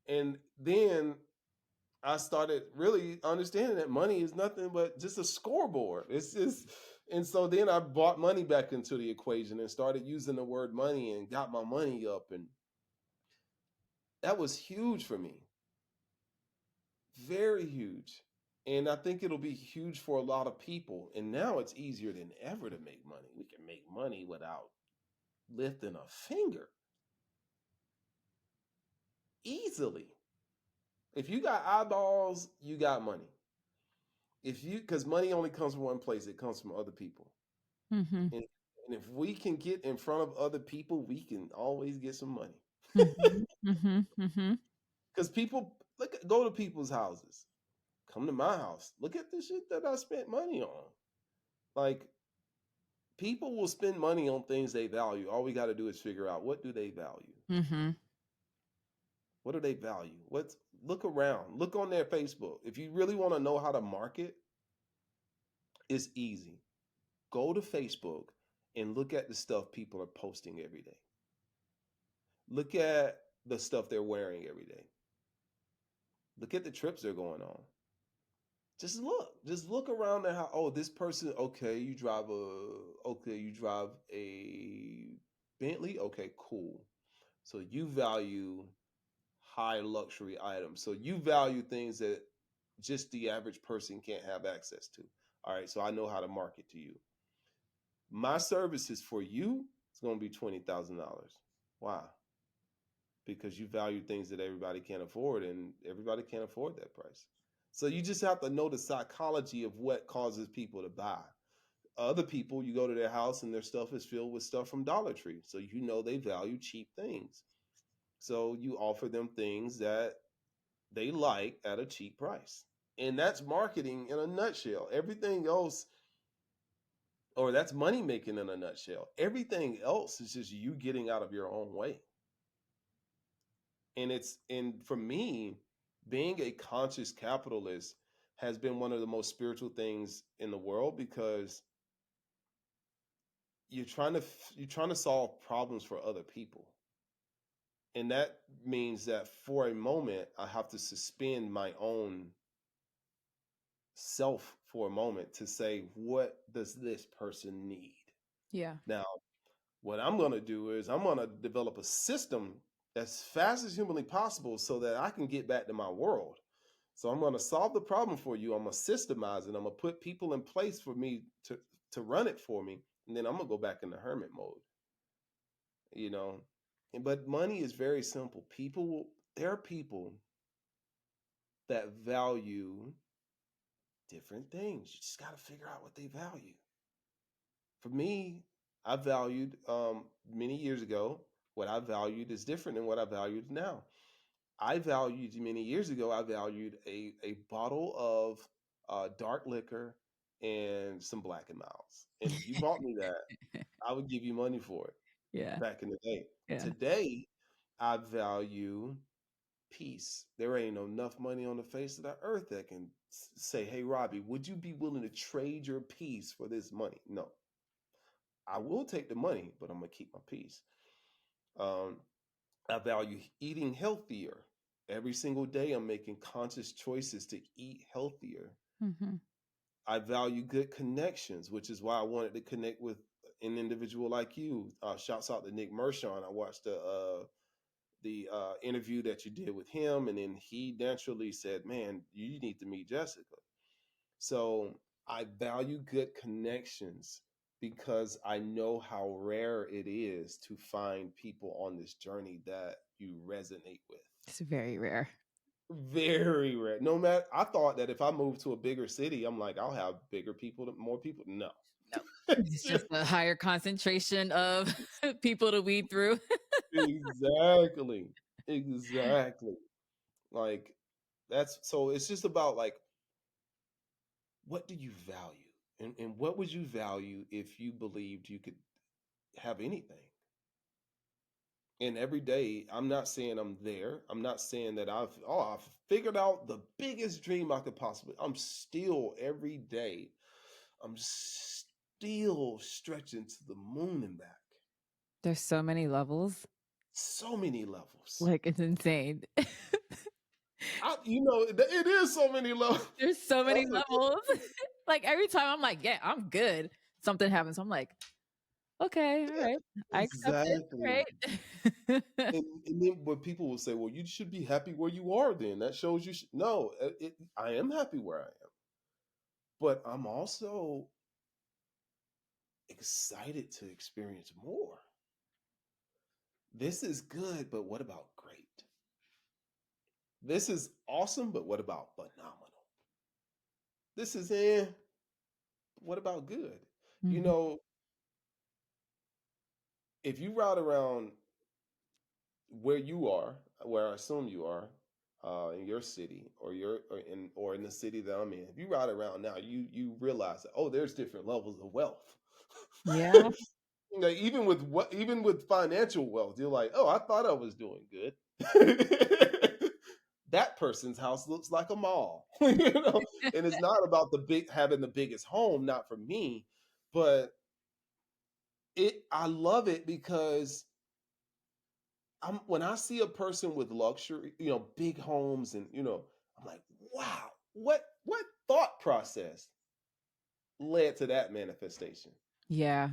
And then I started really understanding that money is nothing but just a scoreboard. It's just, and so then I brought money back into the equation and started using the word money and got my money up. And that was huge for me, very huge. And I think it'll be huge for a lot of people. And now it's easier than ever to make money. We can make money without lifting a finger easily. If you got eyeballs, you got money. Because money only comes from one place, it comes from other people. Mm-hmm. And, and if we can get in front of other people, we can always get some money. Mm-hmm. Mm-hmm. Mm-hmm. Because go to people's houses, come to my house, look at the shit that I spent money on. Like, people will spend money on things they value. All we got to do is figure out, what do they value? Mm-hmm. What do they value? Look around, look on their Facebook. If you really want to know how to market, it's easy. Go to Facebook and look at the stuff people are posting every day. Look at the stuff they're wearing every day. Look at the trips they're going on. Just look. Just look around at how, oh, this person, okay, you drive a Bentley. Okay, cool. So you value high luxury items. So you value things that just the average person can't have access to. All right, so I know how to market to you. My services for you is going to be $20,000. Why? Because you value things that everybody can't afford, and everybody can't afford that price. So you just have to know the psychology of what causes people to buy. Other people, you go to their house and their stuff is filled with stuff from Dollar Tree. So you know they value cheap things. So you offer them things that they like at a cheap price. And that's marketing in a nutshell. Everything else, or that's money making in a nutshell. Everything else is just you getting out of your own way. And for me, being a conscious capitalist has been one of the most spiritual things in the world, because you're trying to solve problems for other people. And that means that for a moment, I have to suspend my own self for a moment to say, what does this person need? Yeah. Now, what I'm going to do is I'm going to develop a system as fast as humanly possible so that I can get back to my world. So I'm going to solve the problem for you. I'm going to systemize it. I'm going to put people in place for me to run it for me. And then I'm going to go back into hermit mode, you know. But money is very simple. There are people that value different things. You just got to figure out what they value. For me, I valued many years ago, what I valued is different than what I valued now. I valued many years ago, I valued a bottle of dark liquor and some Black and Miles. And if you bought me that, I would give you money for it Yeah. back in the day. Yeah. Today, I value peace. There ain't enough money on the face of the earth that can say, hey, Robbie, would you be willing to trade your peace for this money? No, I will take the money, but I'm going to keep my peace. Um, I value eating healthier. Every single day, I'm making conscious choices to eat healthier. Mm-hmm. I value good connections, which is why I wanted to connect with an individual like you. Shouts out to Nick Mershon. I watched the interview that you did with him, and then he naturally said, "Man, you need to meet Jessica." So I value good connections because I know how rare it is to find people on this journey that you resonate with. It's very rare. Very rare. No matter, I thought that if I moved to a bigger city, I'm like, I'll have bigger people, more people. No. No. It's just a higher concentration of people to weed through. Exactly. Exactly. Like, that's so it's just about like, what do you value? And what would you value if you believed you could have anything? And every day, I'm not saying I'm there. I'm not saying that I've figured out the biggest dream I could possibly. I'm still every day. I'm still stretching to the moon and back. There's so many levels. So many levels. Like it's insane. It is so many levels. There's so many levels. Like every time I'm like, yeah, I'm good. Something happens. I'm like, okay, all right. I accept it. Exactly. Right. And then when people will say, "Well, you should be happy where you are," then that shows you should. No, I am happy where I am, but I'm also excited to experience more. This is good, but what about great? This is awesome, but what about phenomenal? This is what about good? You Mhm. know, if you ride around where you are, where I assume you are, in your city or in the city that I'm in, if you ride around now, you realize that there's different levels of wealth. Yeah. Even with financial wealth, you're like, I thought I was doing good. That person's house looks like a mall, and it's not about having the biggest home, not for me, but I love it because when I see a person with luxury, big homes, and I'm like, wow, what thought process led to that manifestation? Yeah.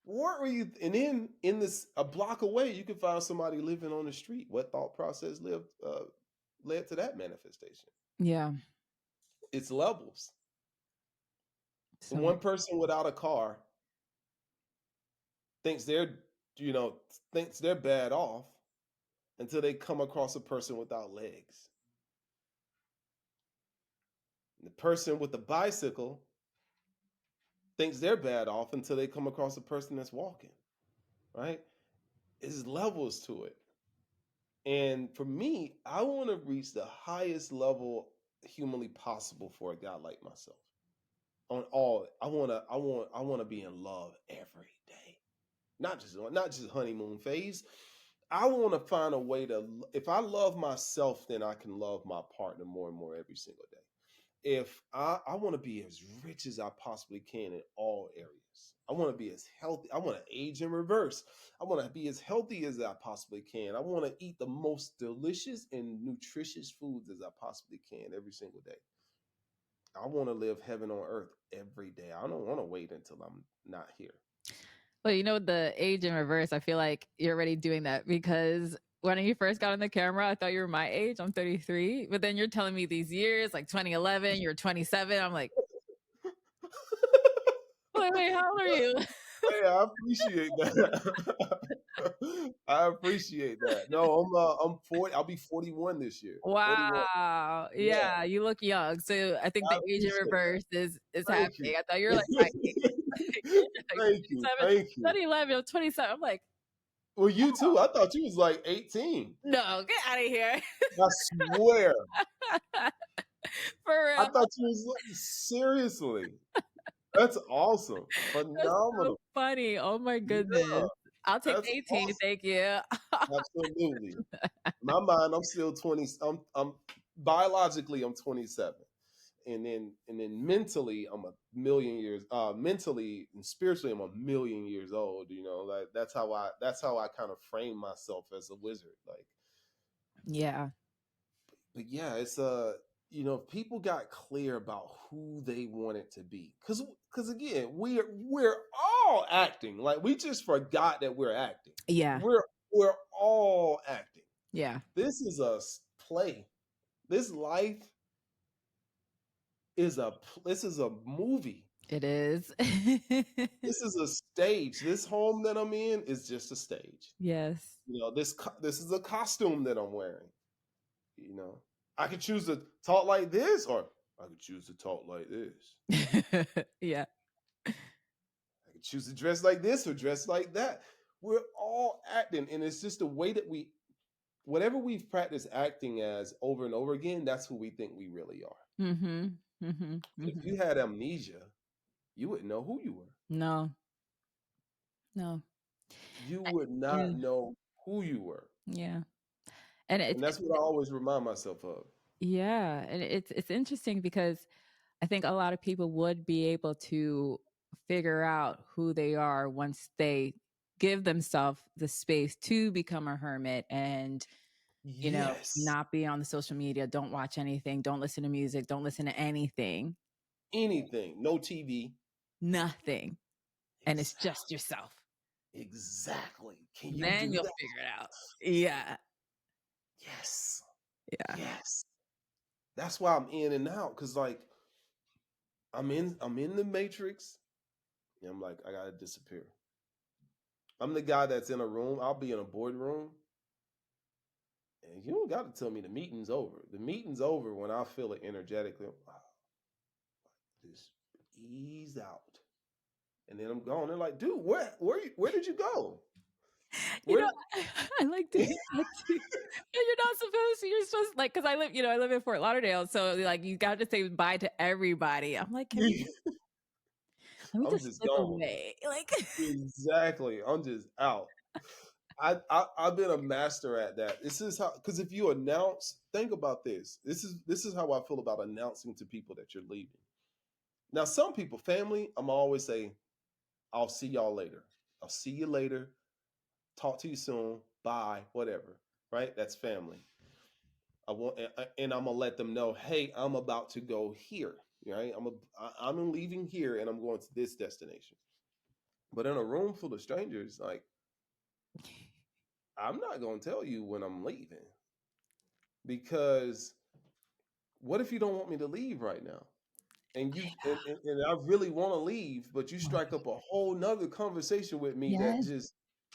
What were you? And then in this a block away, you can find somebody living on the street. What thought process led to that manifestation? Yeah. It's levels. So One person without a car thinks you know, thinks they're bad off until they come across a person without legs. And the person with the bicycle thinks they're bad off until they come across a person that's walking, right? There's levels to it. And for me, I want to reach the highest level humanly possible for a guy like myself. I want to be in love every day. Not just honeymoon phase. I want to find a way if I love myself, then I can love my partner more and more every single day. If I want to be as rich as I possibly can in all areas. I want to be as healthy. I want to age in reverse. I want to be as healthy as I possibly can. I want to eat the most delicious and nutritious foods as I possibly can every single day. I want to live heaven on earth every day. I don't want to wait until I'm not here. Well, the age in reverse, I feel like you're already doing that because when you first got on the camera, I thought you were my age. I'm 33. But then you're telling me these years, like 2011, you're 27. I'm like, wait, how old are you? Hey, I appreciate that. I appreciate that. No, I'm 40. I'll be 41 this year. 41. Wow. Yeah, Yeah, you look young. So I think I the age in appreciate that. reverse is Thank you. happening. I thought you were like my age. You're like Thank you. 27, Thank you. 2011, I'm 27. I'm like, Well, you too. I thought you was like 18. no, get out of here. I swear. For I real. thought you was like, seriously. That's awesome. That's so Phenomenal. funny. Oh my Yeah, goodness. I'll take that's 18. awesome. Thank you. Absolutely. In my mind, I'm still 20. I'm biologically I'm 27. And then mentally I'm a million years mentally and spiritually I'm a million years old, like that's how I kind of frame myself as a wizard, like. Yeah. But yeah, it's if people got clear about who they wanted to be, because again, we're all acting, like we just forgot that we're acting. Yeah. We're all acting. Yeah. This is a play. This life this is a movie. It is. This is a stage. This home that I'm in is just a stage. Yes. This is a costume that I'm wearing. You know, I could choose to talk like this, or I could choose to talk like this. Yeah. I could choose to dress like this or dress like that. We're all acting, and it's just the way that whatever we've practiced acting as over and over again, that's who we think we really are. Mhm. Mhm. If Mhm. you had amnesia, you wouldn't know who you were. No. No. You I, would yeah. not know who you were. Yeah. And And that's what I always remind myself of. it's interesting because I think a lot of people would be able to figure out who they are once they give themselves the space to become a hermit and Yes. not be on the social media, don't watch anything, don't listen to music, don't listen to anything, Anything. No TV. nothing. And it's Exactly. just yourself. Exactly. Can you Then do you'll that? figure it out. Yeah. Yes. Yeah. Yes. That's why I'm in and out. Cause like I'm in the matrix. And I'm like, I gotta disappear. I'm the guy that's in a room. I'll be in a boardroom. And you don't gotta tell me the meeting's over. The meeting's over when I feel it energetically. Just ease out. And then I'm gone. They're like, dude, where did you go? You know, Where I like doing that too. And you're not supposed to. You're supposed to, like, because I live in Fort Lauderdale, so like you got to say bye to everybody. I'm like, let me I'm just just slip gone. away. Like, Exactly. I'm just out. I've been a master at that. This is how, because if you announce, think about this. This is how I feel about announcing to people that you're leaving. Now, some people, family, I'm always say, I'll see y'all later. I'll see you later. Talk to you soon. Bye. Whatever. Right? That's family. And I'm gonna let them know, hey, I'm about to go here. Right? I'm leaving here and I'm going to this destination. But in a room full of strangers, like I'm not gonna tell you when I'm leaving, because what if you don't want me to leave right now? And you and I really want to leave, but you strike up a whole nother conversation with me that yes. just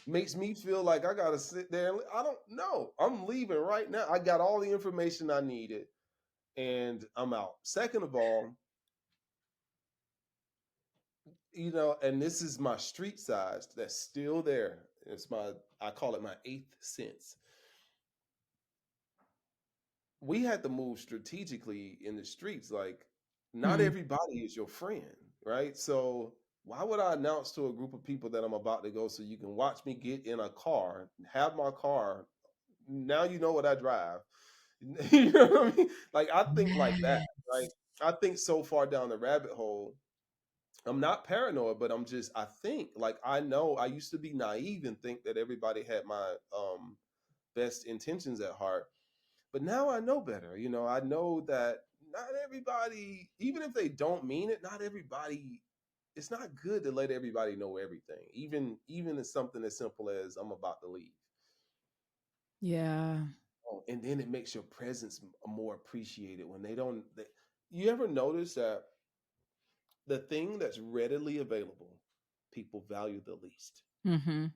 makes me feel like I gotta sit there. I don't know. I'm leaving right now. I got all the information I needed, and I'm out. Second of all, and this is my street size that's still there. I call it my eighth sense. We had to move strategically in the streets. Like, not Mm. everybody is your friend, right? So why would I announce to a group of people that I'm about to go so you can watch me get in a car, have my car? Now you know what I drive. You know what I mean? Like, I think like that, right? Yes. I think so far down the rabbit hole I'm not paranoid, but I think like I know I used to be naive and think that everybody had my best intentions at heart. But now I know better. I know that not everybody, even if they don't mean it, not everybody, it's not good to let everybody know everything. Even as something as simple as I'm about to leave. Yeah. Oh, and then it makes your presence more appreciated when you ever notice that the thing that's readily available, people value the least. Mhm.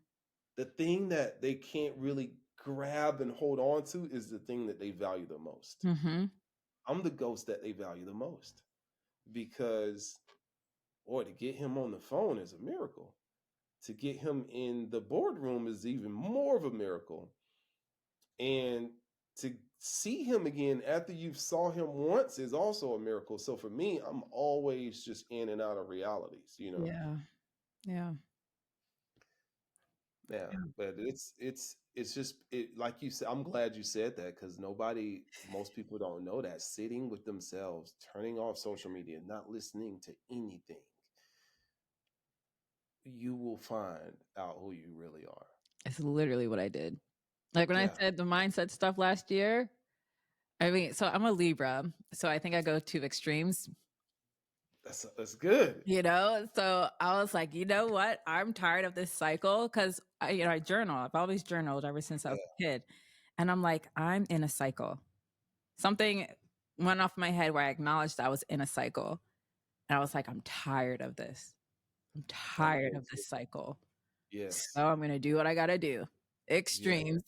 The thing that they can't really grab and hold on to is the thing that they value the most. Mhm. I'm the ghost that they value the most because, boy, to get him on the phone is a miracle. To get him in the boardroom is even more of a miracle. And to see him again after you've saw him once is also a miracle. So for me, I'm always just in and out of realities. Yeah. Yeah. Yeah, Yeah. but it's just like you said. I'm glad you said that because most people don't know that sitting with themselves, turning off social media, not listening to anything, you will find out who you really are. It's literally what I did. Like when I Yeah, said the mindset stuff last year, I mean, so I'm a Libra, so I think I go to extremes, that's good. you know? So I was like, you know what? I'm tired of this cycle because I journal. I've always journaled ever since I was Yeah, a kid. And I'm like, I'm in a cycle. Something went off my head where I acknowledged I was in a cycle. And I was like, I'm tired of this. I'm I'm tired of this guilty. cycle. Yes, So I'm going to do what I got to do. yes, Extremes.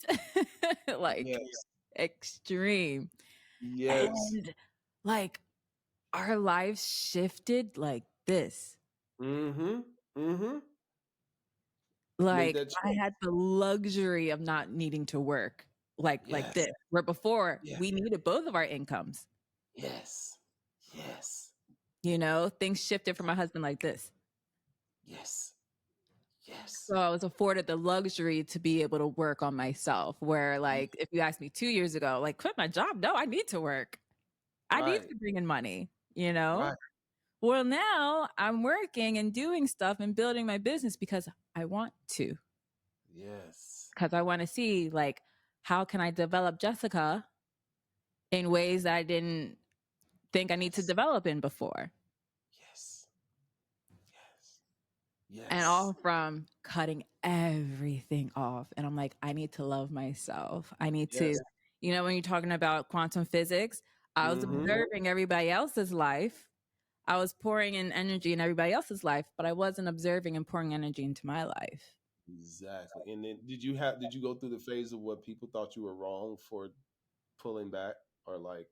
Like yes, extreme. yes. And like our lives shifted like this. Mm-hmm. Mm-hmm. Made Like that I choice. had the luxury of not needing to work like Yes. this, where before Yeah. we needed both of our incomes. Yes. Yes. Things shifted for my husband like this. Yes. Yes. So I was afforded the luxury to be able to work on myself. Where, Ye- like, if you asked me 2 years ago, like, quit my job, no, I need to work. I need Right. to bring in money, you know? Right. Well, now I'm working and doing stuff and building my business because I want to, Yes. because I want to see, like, how can I develop Jessica in ways that I didn't think I need to Yes. develop in before. Yes. Yes. And Yes. all from cutting everything off. And I'm like, I need to love myself. I need to, Yes. when you're talking about quantum physics, I was Mm-hmm. observing everybody else's life. I was pouring in energy in everybody else's life, but I wasn't observing and pouring energy into my life. Exactly. And then did you go through the phase of what people thought you were wrong for pulling back or like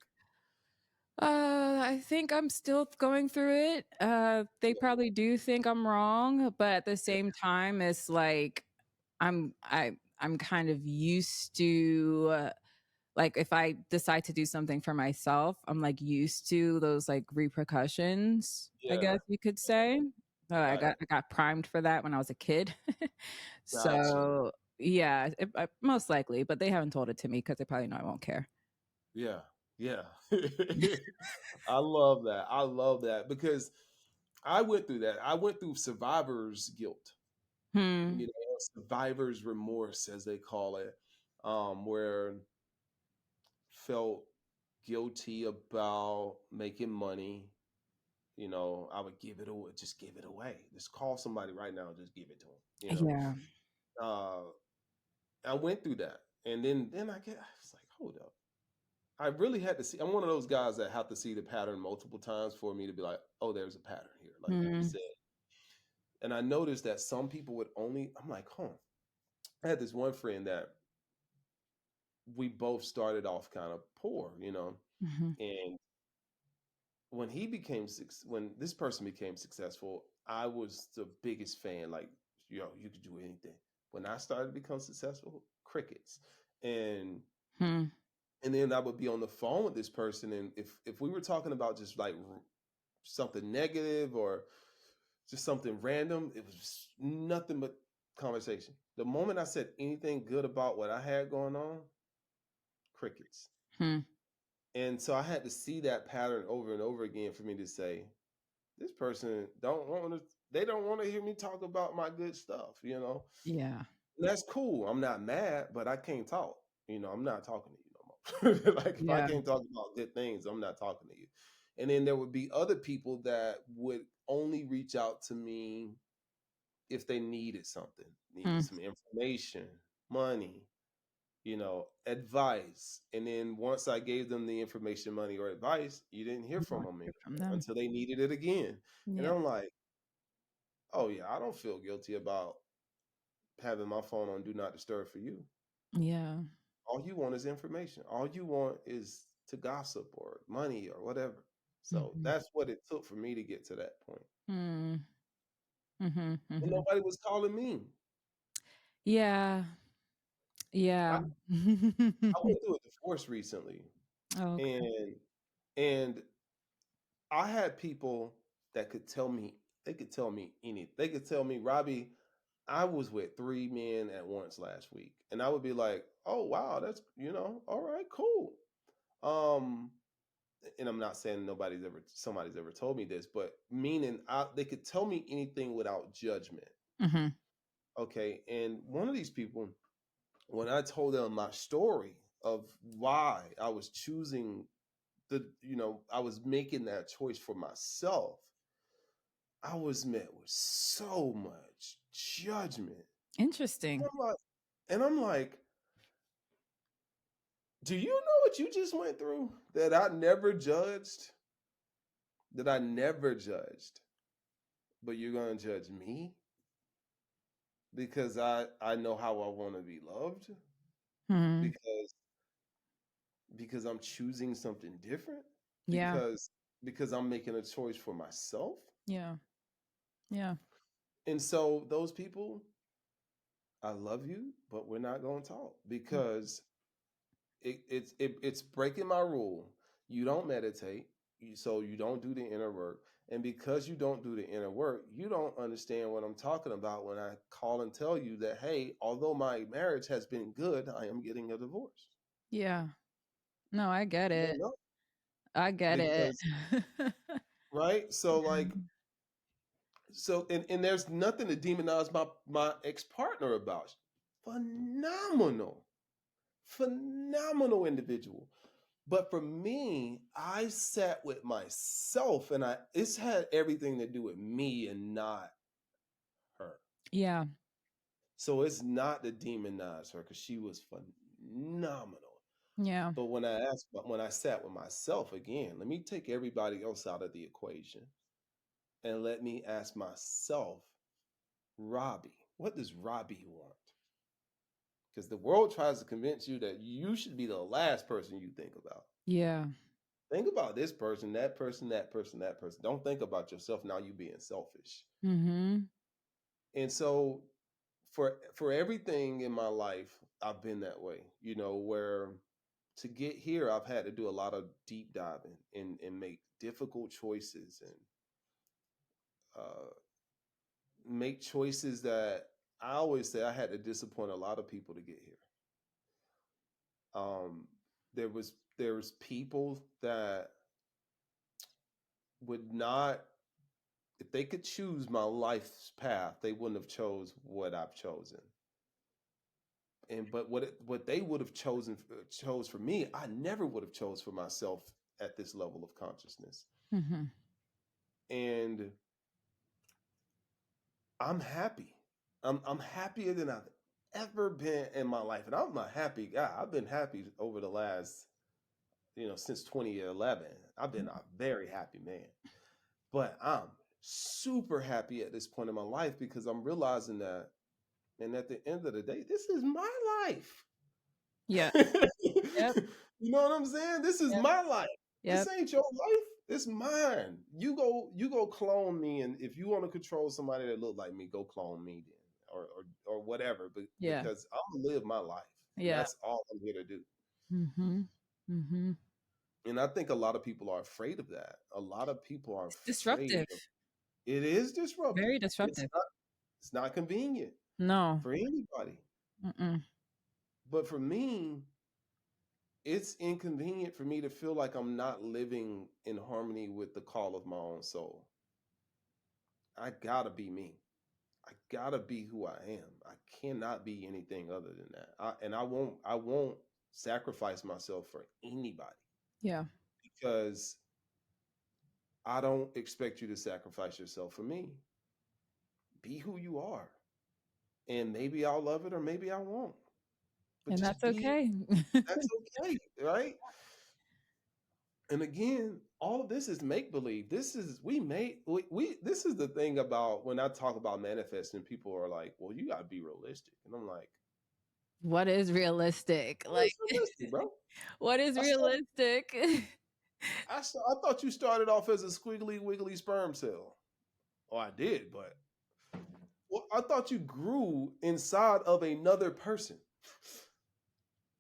I think I'm still going through it. They yeah, probably do think I'm wrong, but at the same time, it's like I'm kind of used to like if I decide to do something for myself, I'm like used to those like repercussions, I yeah, guess you could say. right. I got primed for that when I was a kid. Gotcha. So yeah, most likely, but they haven't told it to me because they probably know I won't care. Yeah. Yeah. I love that. I love that because I went through that. I went through survivor's guilt, Hmm. survivor's remorse, as they call it, where felt guilty about making money. I would give it away, just give it away. Just call somebody right now, and just give it to them. Yeah. Uh, I went through that, and then I was like, hold up. I really had to see. I'm one of those guys that have to see the pattern multiple times for me to be like, oh, there's a pattern here, like you Hmm. said. And I noticed that some people would only. I'm like, huh. I had this one friend that we both started off kind of poor. Hmm. And when this person became successful, I was the biggest fan. Like, you could do anything. When I started to become successful, crickets. And Hmm. and then I would be on the phone with this person, and if we were talking about just like something negative or just something random, it was just nothing but conversation. The moment I said anything good about what I had going on, crickets. Hmm. And so I had to see that pattern over and over again for me to say, this person don't want to. They don't want to hear me talk about my good stuff. Yeah. And that's cool. I'm not mad, but I can't talk. I'm not talking to you no more. Like if I Yeah. can't talk about good things, I'm not talking to you. And then there would be other people that would only reach out to me if they needed something, needed Mm. some information, money, advice. And then once I gave them the information, money, or advice, you didn't hear You from don't them hear anymore from them. until they needed it again. And Yeah. I'm like, oh yeah, I don't feel guilty about having my phone on do not disturb for you. Yeah. All you want is information. All you want is to gossip or money or whatever. So Hmm. that's what it took for me to get to that point. Mm. Hmm. And Hmm. nobody was calling me. Yeah. I, Yeah. I went through a divorce recently, Okay. and and I had people that could tell me, they could tell me anything. They could tell me, Robbie, I was with three men at once last week. And I would be like, oh wow, that's all right, cool. Um, and I'm not saying somebody's ever told me this, but meaning they could tell me anything without judgment. Hmm. Okay. And one of these people, when I told them my story of why I was choosing I was making that choice for myself, I was met with so much judgment. Interesting. I'm like, and I'm like, do you know what you just went through? That I never judged, but you're gonna judge me because I know how I want to be loved Hmm. because I'm choosing something different Yeah. because I'm making a choice for myself. Yeah. Yeah. And so those people, I love you, but we're not gonna talk because it's breaking my rule. You don't meditate, so you don't do the inner work, and because you don't do the inner work, you don't understand what I'm talking about when I call and tell you that, hey, although my marriage has been good, I am getting a divorce. Yeah. No, I get You don't it. know I get it. because right. So like and there's nothing to demonize my ex partner about. Phenomenal, phenomenal individual. But for me, I sat with myself and it's had everything to do with me and not her. Yeah. So it's not to demonize her because she was phenomenal. Yeah. But when I sat with myself again, let me take everybody else out of the equation and let me ask myself, Robbie, what does Robbie want? Because the world tries to convince you that you should be the last person you think about. Yeah. Think about this person, that person, that person, that person. Don't think about yourself now you being selfish. Mhm. And so for everything in my life, I've been that way, where to get here I've had to do a lot of deep diving and make difficult choices and uh, make choices that I always say I had to disappoint a lot of people to get here. Um, there was people that would not, if they could choose my life's path, they wouldn't have chose what I've chosen. And but what they would have chose for me, I never would have chose for myself at this level of consciousness. Mhm. And I'm happy. I'm happier than I've ever been in my life. And I'm a happy guy. I've been happy over the last, since 2011. I've been a very happy man. But I'm super happy at this point in my life because I'm realizing that, and at the end of the day, this is my life. Yeah. Yep. You know what I'm saying? This is Yep. my life. This Yep. ain't your life. It's mine. You go clone me, and if you want to control somebody that look like me, go clone me then, or whatever. But Yeah. because I'm gonna live my life, and Yeah. that's all I'm here to do. Mhm. Mhm. And I think a lot of people are afraid of that. A lot of people are It's afraid disruptive. of it. Is disruptive. Very disruptive. It's not convenient No. for anybody. Mm-mm. But for me, it's inconvenient for me to feel like I'm not living in harmony with the call of my own soul. I gotta be me. I gotta be who I am. I cannot be anything other than that. And I won't sacrifice myself for anybody Yeah. because I don't expect you to sacrifice yourself for me. Be who you are. And maybe I'll love it or maybe I won't. But And just that's be, okay. that's okay, right? And again, all of this is make believe. This is we this is the thing about when I talk about manifesting, people are like, well, you gotta be realistic. And I'm like, What is realistic? what Like, is realistic, bro? what is I started, realistic? I thought you started off as a squiggly wiggly sperm cell. Oh, I did, but well, I thought you grew inside of another person.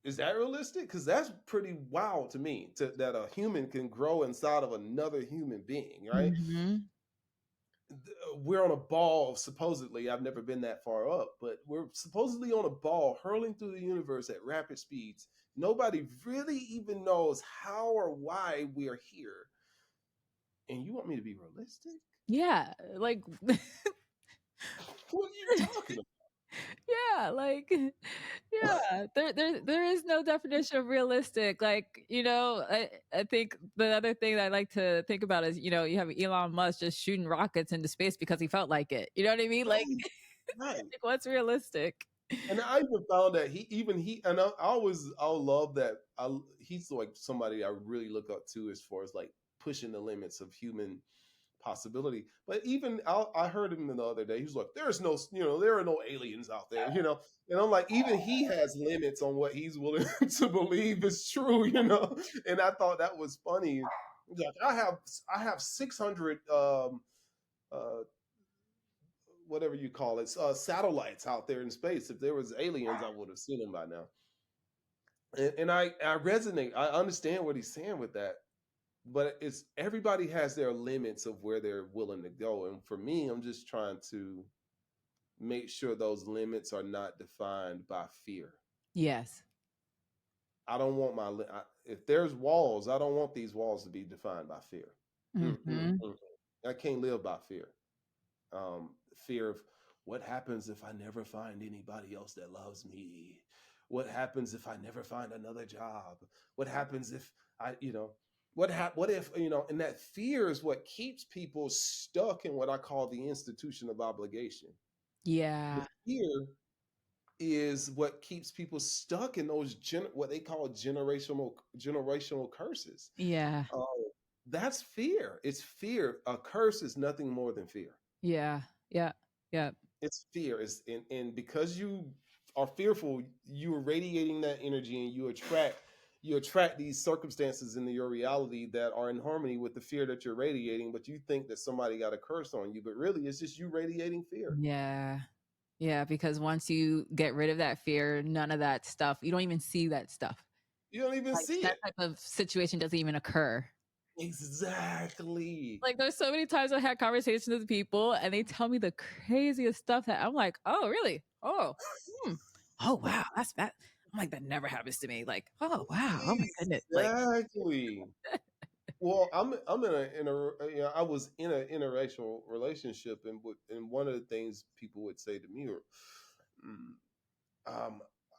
Is that realistic? Because that's pretty wild to me, that a human can grow inside of another human being, right? Hmm. We're on a ball, supposedly. I've never been that far up, but we're supposedly on a ball hurling through the universe at rapid speeds. Nobody really even knows how or why we are here. And you want me to be realistic? Yeah, like What are you talking about? yeah, like yeah. There is no definition of realistic. Like, I think the other thing that I like to think about is, you have Elon Musk just shooting rockets into space because he felt like it. You know what I mean? Like, Right, right. like what's realistic? And I even found that and I always I love that he's like somebody I really look up to as far as like pushing the limits of human possibility. But even I heard him the other day. He was like, "There's no, there are no aliens out there." And I'm like, even he has limits on what he's willing to believe is true. And I thought that was funny. Like I have 600 uh whatever you call it, satellites out there in space. If there was aliens, I would have seen them by now. And I resonate. I understand what he's saying with that, but it's everybody has their limits of where they're willing to go. And for me, I'm just trying to make sure those limits are not defined by fear. Yes. I don't want if there's walls, I don't want these walls to be defined by fear. Mm-mm, Hmm. mm-mm. I can't live by fear. Fear of what happens if I never find anybody else that loves me? What happens if I never find another job? What happens if what if, and that fear is what keeps people stuck in what I call the institution of obligation. The Yeah. fear is what keeps people stuck in those what they call generational curses. Yeah. Uh, that's fear. It's fear. A curse is nothing more than fear. Yeah. Yeah. Yeah. It's fear. And because you are fearful, you are radiating that energy, and you attract these circumstances into your reality that are in harmony with the fear that you're radiating. But you think that somebody got a curse on you, but really it's just you radiating fear. Yeah. Yeah, because once you get rid of that fear, none of that stuff, you don't even see that stuff. You don't even Like see that it. type of situation doesn't even occur. Exactly. Like there's so many times I had conversations with people and they tell me the craziest stuff that I'm like, oh really? Oh, hmm. Oh wow, that's that. I'm like, that never happens to me. Like, oh wow, oh my goodness. Like, Exactly. Well, I'm I was in an interracial relationship, and one of the things people would say to me are, "Mm,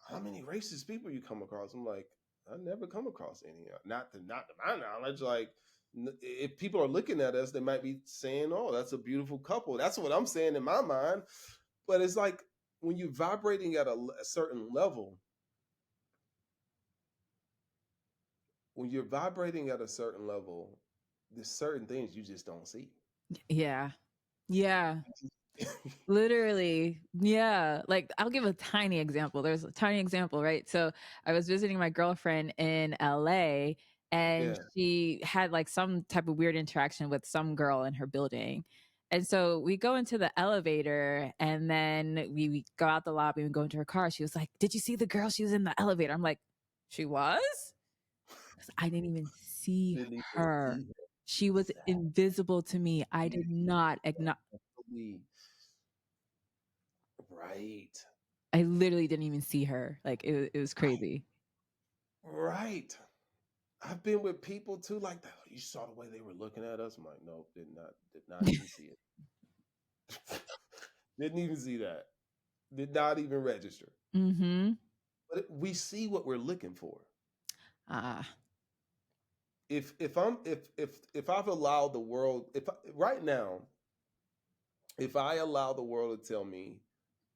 how many racist people you come across?" I'm like, I never come across any. Not to my knowledge. Like, if people are looking at us, they might be saying, "Oh, that's a beautiful couple." That's what I'm saying in my mind. But it's like when you're vibrating at a certain level, when you're vibrating at a certain level, there's certain things you just don't see. yeah, yeah. Literally, yeah. Like I'll give a tiny example. There's a tiny example, right? So I was visiting my girlfriend in LA and Yeah. she had like some type of weird interaction with some girl in her building. And so we go into the elevator and then we go out the lobby and go into her car. She was like, "Did you see the girl? She was in the elevator." I'm like, "She was?" 'Cause I didn't even see Didn't even her. see She was that. invisible to me. I did not acknowledge. Exactly. Right. I literally didn't even see her. Like it was Right. crazy. Right. I've been with people too like that. You saw the way they were looking at us. I'm like, nope, did not even see it. Didn't even see that. Did not even register. Mm-hmm. But we see what we're looking for. Ah. If I've allowed the world, right now, if I allow the world to tell me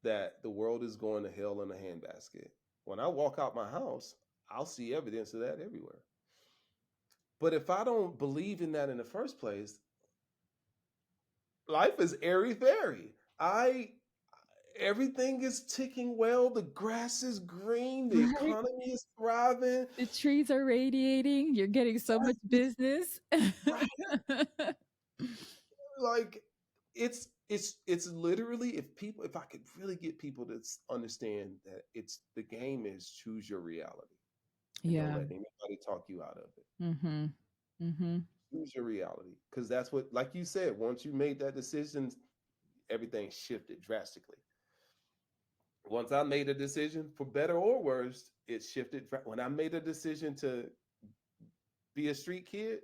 that the world is going to hell in a handbasket, when I walk out my house, I'll see evidence of that everywhere. But if I don't believe in that in the first place, life is airy fairy. I Everything is ticking well. The grass is green. The Right. economy is thriving. The trees are radiating. You're getting so much It's business. right. Like it's literally, if I could really get people to understand that it's the game is choose your reality and don't Yeah. let anybody talk you out of it. Mm-hmm. Mm-hmm. Choose your reality, because that's what, like you said, once you made that decision, everything shifted drastically. Once I made a decision, for better or worse, it shifted. When I made a decision to be a street kid,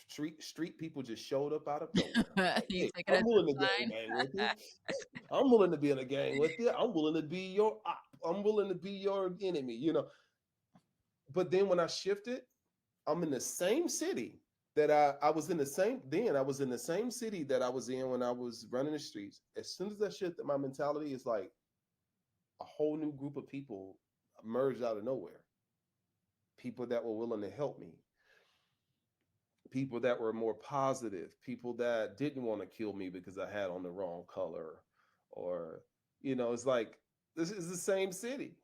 street people just showed up out of nowhere. Like, You hey, take it I'm as a willing to get in a gang with you. sign. I'm willing to be in a gang with you. I'm willing to be your op. I'm willing to be your enemy, But then when I shifted, I'm in the same city that I was in the same then I was in the same city that I was in when I was running the streets. As soon as I shifted my mentality, is like a whole new group of people emerged out of nowhere. People that were willing to help me, people that were more positive, people that didn't want to kill me because I had on the wrong color, or it's like this is the same city,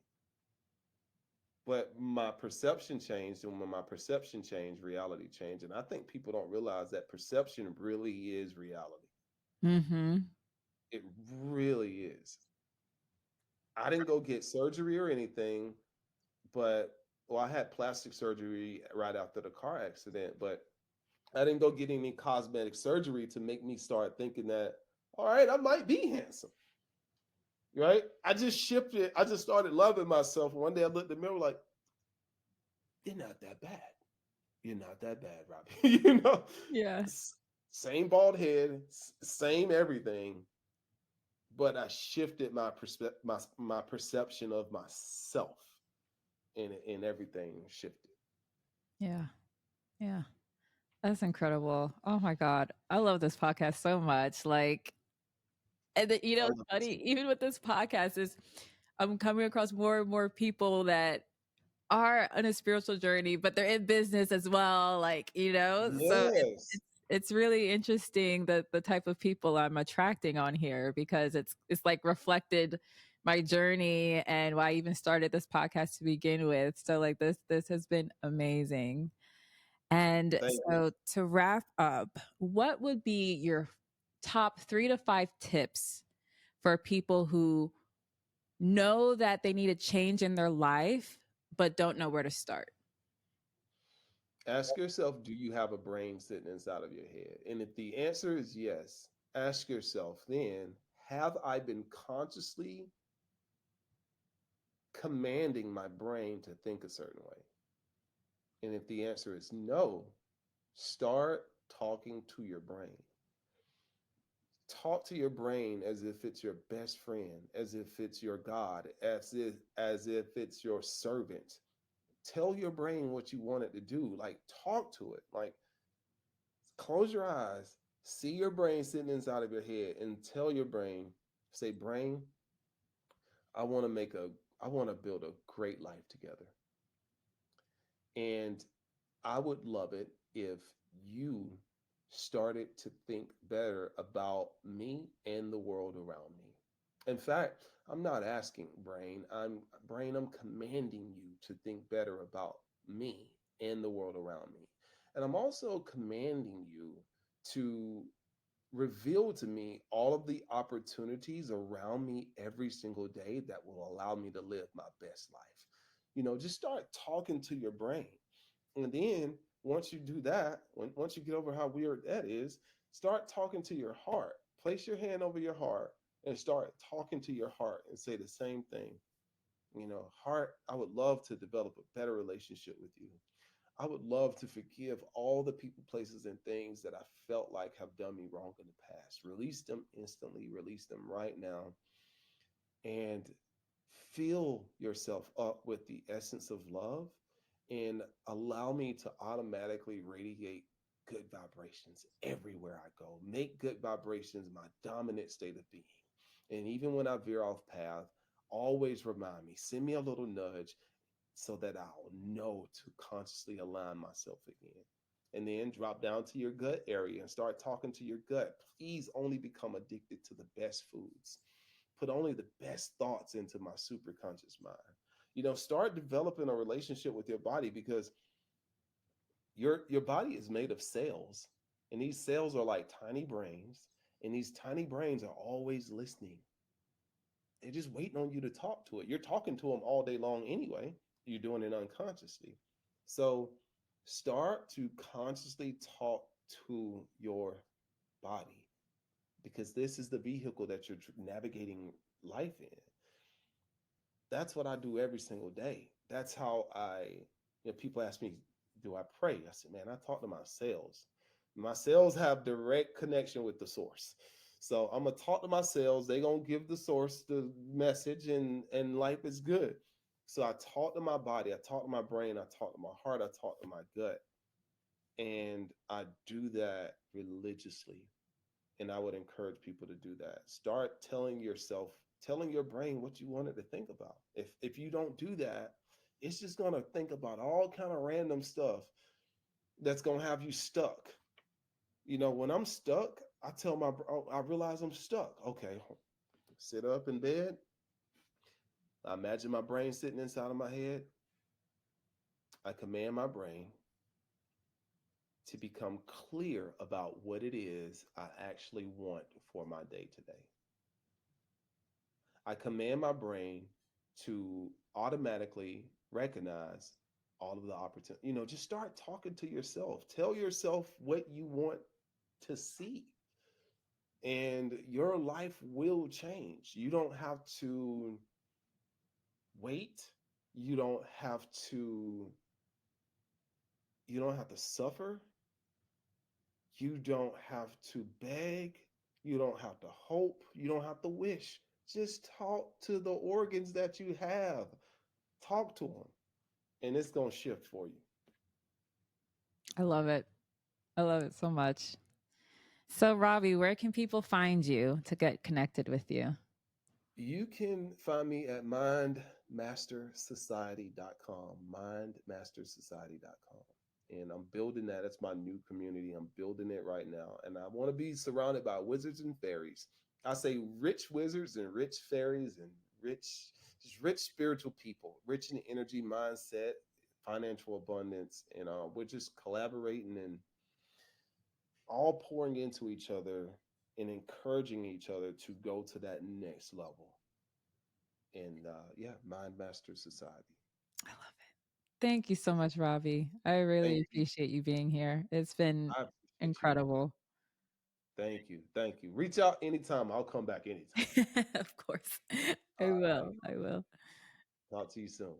but my perception changed, and when my perception changed, reality changed. And I think people don't realize that perception really is reality. Mm-hmm. It really is. I didn't go get surgery or anything, but well, I had plastic surgery right after the car accident, but I didn't go get any cosmetic surgery to make me start thinking that, all right, I might be handsome. Right? I just shifted. I just started loving myself. One day I looked in the mirror like, you're not that bad. You're not that bad, Robbie. Yeah. Same bald head, same everything, but I shifted my perception of myself, and everything shifted. Yeah. Yeah. That's incredible. Oh my God. I love this podcast so much. Like, and I it's love this. funny, even with this podcast, is I'm coming across more and more people that are on a spiritual journey, but they're in business as well. Like, so Yes. it's really interesting the type of people I'm attracting on here, because it's like reflected my journey and why I even started this podcast to begin with. So like this has been amazing. And Thank you. so to wrap up, what would be your top 3 to 5 tips for people who know that they need a change in their life but don't know where to start? Ask yourself, do you have a brain sitting inside of your head? And if the answer is yes, ask yourself then, have I been consciously commanding my brain to think a certain way? And if the answer is no, start talking to your brain. Talk to your brain as if it's your best friend, as if it's your God, as if it's your servant. Tell your brain what you want it to do. Like, talk to it. Like, close your eyes, see your brain sitting inside of your head, and tell your brain, say, brain, I want to I want to build a great life together. And I would love it if you started to think better about me and the world around me. In fact, I'm not asking I'm commanding you to think better about me and the world around me. And I'm also commanding you to reveal to me all of the opportunities around me every single day that will allow me to live my best life. Just start talking to your brain. And then once you do that, once you get over how weird that is, start talking to your heart. Place your hand over your heart and start talking to your heart and say the same thing. Heart, I would love to develop a better relationship with you. I would love to forgive all the people, places, and things that I felt like have done me wrong in the past. Release them instantly, release them right now, and fill yourself up with the essence of love and allow me to automatically radiate good vibrations everywhere I go. Make good vibrations my dominant state of being. And even when I veer off path, always remind me, send me a little nudge so that I'll know to consciously align myself again. And then drop down to your gut area and start talking to your gut. Please only become addicted to the best foods. Put only the best thoughts into my superconscious mind. Start developing a relationship with your body because your body is made of cells, and these cells are like tiny brains, and these tiny brains are always listening. They're just waiting on you to talk to it. You're talking to them all day long anyway. You're doing it unconsciously. So start to consciously talk to your body because this is the vehicle that you're navigating life in. That's what I do every single day. That's how people ask me, do I pray? I said, man, I talk to my cells. My cells have direct connection with the source. So I'm gonna talk to my cells. They're gonna give the source the message, and life is good. So I talk to my body, I talk to my brain, I talk to my heart, I talk to my gut. And I do that religiously. And I would encourage people to do that. Start telling your brain what you want it to think about. If you don't do that, it's just gonna think about all kind of random stuff that's gonna have you stuck. When I'm stuck, I realize I'm stuck. Okay, sit up in bed. I imagine my brain sitting inside of my head. I command my brain to become clear about what it is I actually want for my day today. I command my brain to automatically recognize all of the opportunity. Just start talking to yourself. Tell yourself what you want to see, and your life will change. You don't have to wait. You don't have to you don't have to suffer. You don't have to beg. You don't have to hope. You don't have to wish. Just talk to the organs that you have. Talk to them, and it's going to shift for you. I love it. I love it so much. So, Robbie, where can people find you to get connected with you? You can find me at mindmastersociety.com, mindmastersociety.com. And I'm building that. It's my new community. I'm building it right now. And I want to be surrounded by wizards and fairies. I say rich wizards and rich fairies and just rich spiritual people, rich in energy, mindset, financial abundance. And we're just collaborating and all pouring into each other and encouraging each other to go to that next level. And yeah, Mind Master Society. I love it. Thank you so much, Robbie. I really Thank you. appreciate you being here. It's been I appreciate you. incredible. Thank you. Thank you. Reach out anytime. I'll come back anytime. Of course. I All right. will. I will. Talk to you soon.